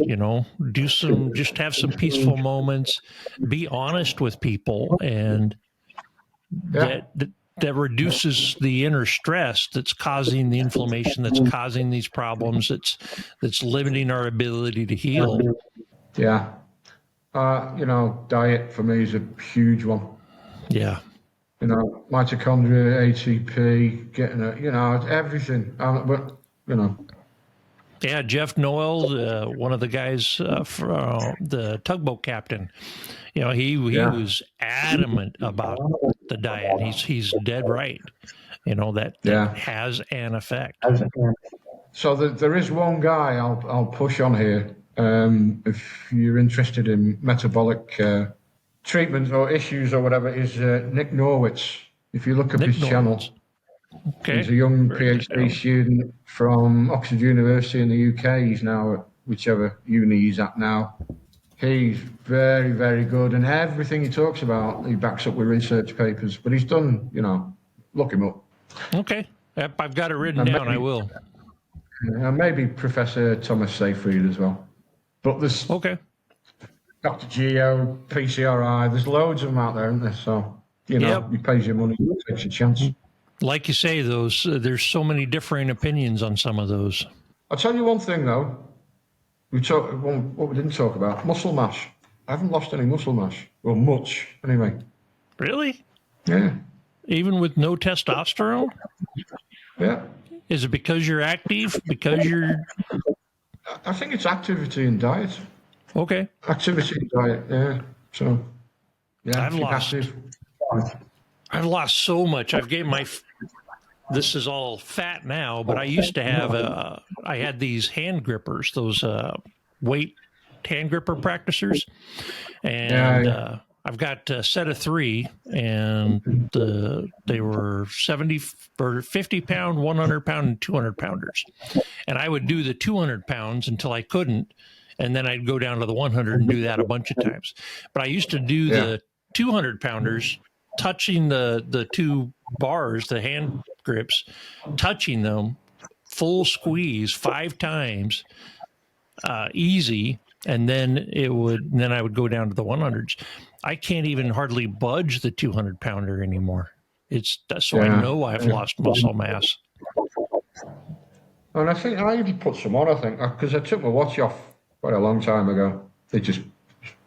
just have some peaceful moments, be honest with people, and that reduces the inner stress that's causing the inflammation, that's causing these problems, that's limiting our ability to heal. Yeah. Diet for me is a huge one. Yeah. Mitochondria, ATP, getting everything. Yeah, Jeff Noel, one of the guys from the tugboat captain, he was adamant about the diet. He's dead right. That has an effect. So there is one guy I'll push on here. If you're interested in metabolic treatments or issues or whatever, is Nick Norwitz. If you look up his channel, he's a young PhD student from Oxford University in the UK. He's now at whichever uni he's at now. He's very, very good, and everything he talks about, he backs up with research papers. But he's done, look him up. Okay, yep, I've got it written down. I will. And maybe Professor Thomas Seyfried as well. But there's Dr. Geo, PCRI, there's loads of them out there, isn't there? So, you pays your money, takes a chance. Like you say, there's so many differing opinions on some of those. I'll tell you one thing, though. What we didn't talk about, muscle mass. I haven't lost any muscle mass. Well, much, anyway. Really? Yeah. Even with no testosterone? Yeah. Is it because you're active? I think it's activity and diet. Okay. Activity and diet, yeah. So, yeah, I've lost so much. I've gained this is all fat now, but I used to have, I had these hand grippers, those weight hand gripper practicers. And I've got a set of 3, and they were 70 or 50 pound, 100 pound, and 200 pounders. And I would do the 200 pounds until I couldn't. And then I'd go down to the 100 and do that a bunch of times. But I used to do the 200 pounders, touching the 2 bars, the hand grips, touching them, full squeeze 5 times, easy. And then I would go down to the 100s. I can't even hardly budge the 200 pounder anymore. I know I've lost muscle mass. And I think I even put some on, because I took my watch off quite a long time ago. They just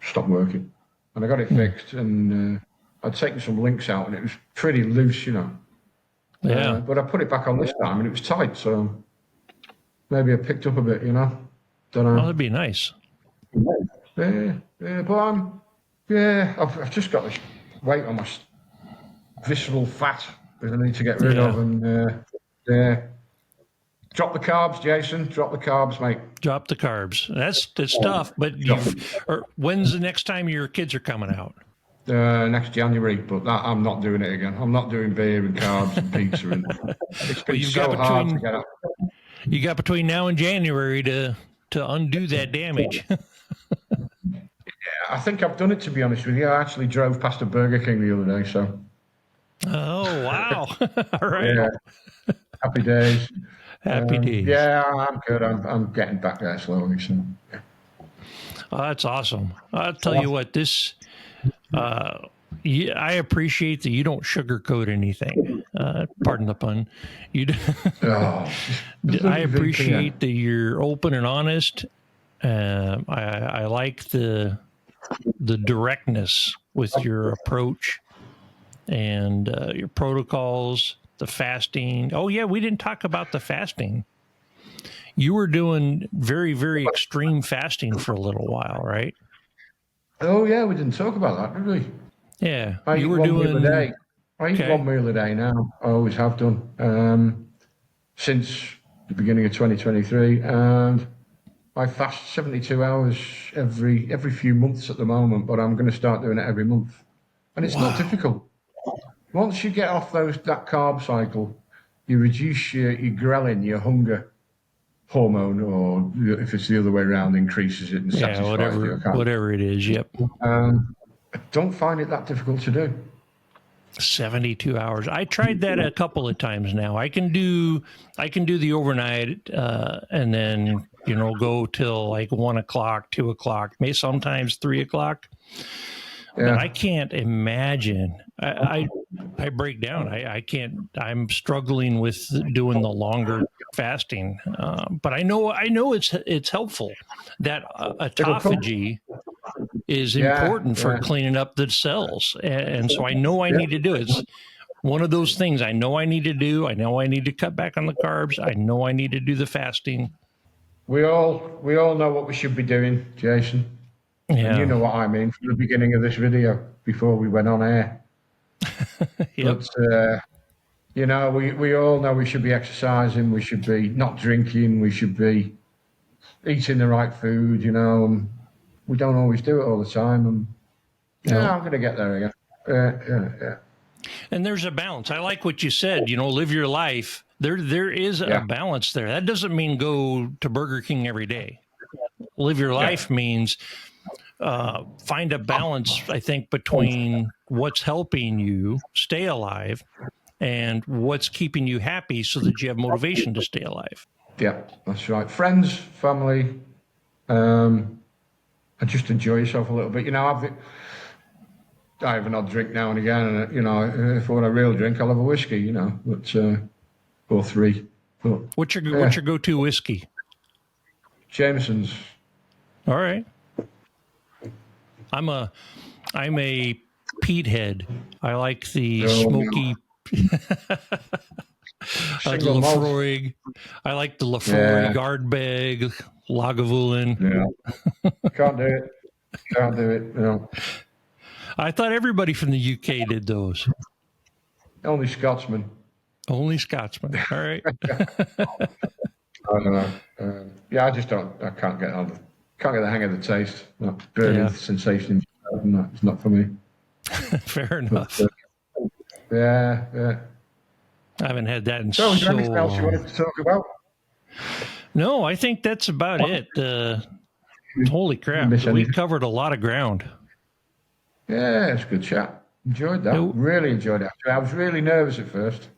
stopped working. And I got it fixed, and I'd taken some links out, and it was pretty loose, Yeah. But I put it back on this time, and it was tight, so maybe I picked up a bit, Don't know. Oh, that'd be nice. Yeah, but I've just got this weight on my visceral fat that I need to get rid of, and Drop the carbs, Jason. Drop the carbs, mate. Drop the carbs. That's tough. But when's the next time your kids are coming out? Next January, but I'm not doing it again. I'm not doing beer and carbs and pizza. And it's been so hard to get up. You got between now and January to undo that damage. Yeah, I think I've done it, to be honest with you. I actually drove past a Burger King the other day, so. Oh, wow. All right. Yeah. Happy days. Happy days. Yeah, I'm good. I'm getting back there slowly. So. Yeah. Oh, that's awesome. I'll tell you what, this, I appreciate that you don't sugarcoat anything. Pardon the pun. I appreciate that you're open and honest. I like the directness with your approach and your protocols, the fasting. Oh, yeah, we didn't talk about the fasting. You were doing very, very extreme fasting for a little while, right? Oh, yeah, we didn't talk about that, did we? Yeah. I eat one meal a day. I eat one meal a day now. I always have done since the beginning of 2023. And I fast 72 hours every few months at the moment, but I'm going to start doing it every month. And it's not difficult. Once you get off that carb cycle, you reduce your ghrelin, your hunger hormone, or if it's the other way around, increases it and satisfies you. Whatever it is, yep. I don't find it that difficult to do. 72 hours. I tried that a couple of times now. I can do the overnight and then, go till like 1 o'clock, 2 o'clock, maybe sometimes 3 o'clock. Yeah. But I can't imagine. I break down. I can't. I'm struggling with doing the longer fasting. But I know it's helpful. That autophagy is important for cleaning up the cells, and so I know I need to do it. It's one of those things I know I need to do. I know I need to cut back on the carbs. I know I need to do the fasting. We all know what we should be doing, Jason. Yeah. And you know what I mean from the beginning of this video before we went on air. Yep. But, we all know we should be exercising. We should be not drinking. We should be eating the right food, and we don't always do it all the time. And I'm going to get there again. Yeah. And there's a balance. I like what you said, live your life. There is a balance there. That doesn't mean go to Burger King every day. Live your life means find a balance, I think, between what's helping you stay alive and what's keeping you happy so that you have motivation to stay alive. Yeah, that's right. Friends, family, and just enjoy yourself a little bit. I have an odd drink now and again, and if I want a real drink, I'll have a whiskey, but or three. But, what's your go-to whiskey? Jameson's. All right. I'm a peat head. I like the smoky. Lafroig. I like the Lafroig, Ardbeg, Lagavulin. Yeah. Can't do it. No. I thought everybody from the UK did those. Only Scotsman. All right. I don't know. I just don't. I can't get the hang of the taste. That burning sensation. It's not for me. Fair enough. But, yeah. I haven't had that in so is there anything else you wanted to talk about? No, I think that's about it. Holy crap. We covered a lot of ground. Yeah, it's a good chat. Enjoyed that. Really enjoyed it. I was really nervous at first.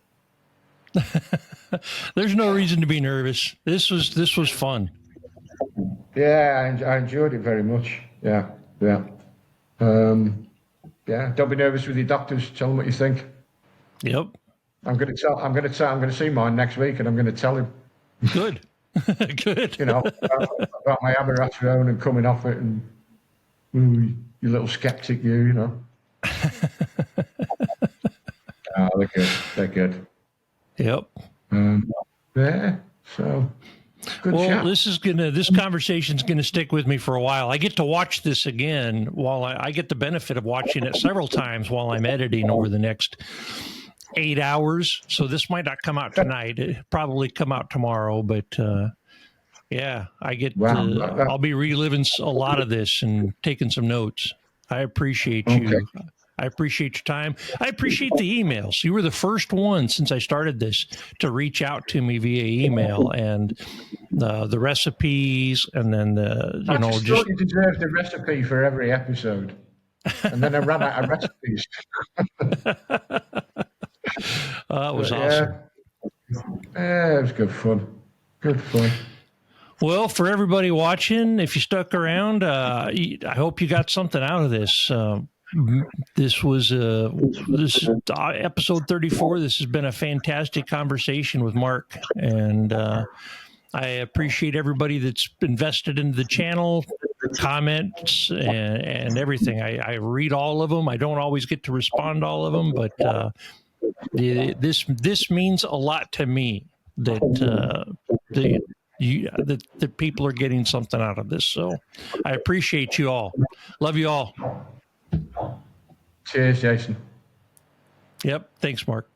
There's no reason to be nervous. This was fun. Yeah, I enjoyed it very much. Yeah. Don't be nervous with your doctors. Tell them what you think. Yep. I'm going to see mine next week, and I'm going to tell him. Good. Good. About my abiraterone and coming off it, and you little skeptic, you. They're good. Yep. So good chat. This conversation's gonna stick with me for a while. I get to watch this again while I get the benefit of watching it several times while I'm editing over the next 8 hours. So this might not come out tonight. It probably come out tomorrow, but yeah, Wow. I'll be reliving a lot of this and taking some notes. I appreciate Okay. you. I appreciate your time. I appreciate the emails. You were the first one since I started this to reach out to me via email, and the recipes, and then I just thought you deserved a recipe for every episode, and then I ran out of recipes. It was awesome. Yeah, it was good fun. Good fun. Well, for everybody watching, if you stuck around, I hope you got something out of this. This was episode 34. This has been a fantastic conversation with Mark, and I appreciate everybody that's invested into the channel, comments, and everything. I read all of them. I don't always get to respond to all of them, but this means a lot to me that that people are getting something out of this. So I appreciate you all. Love you all. Cheers, Jason. Yep. Thanks, Mark.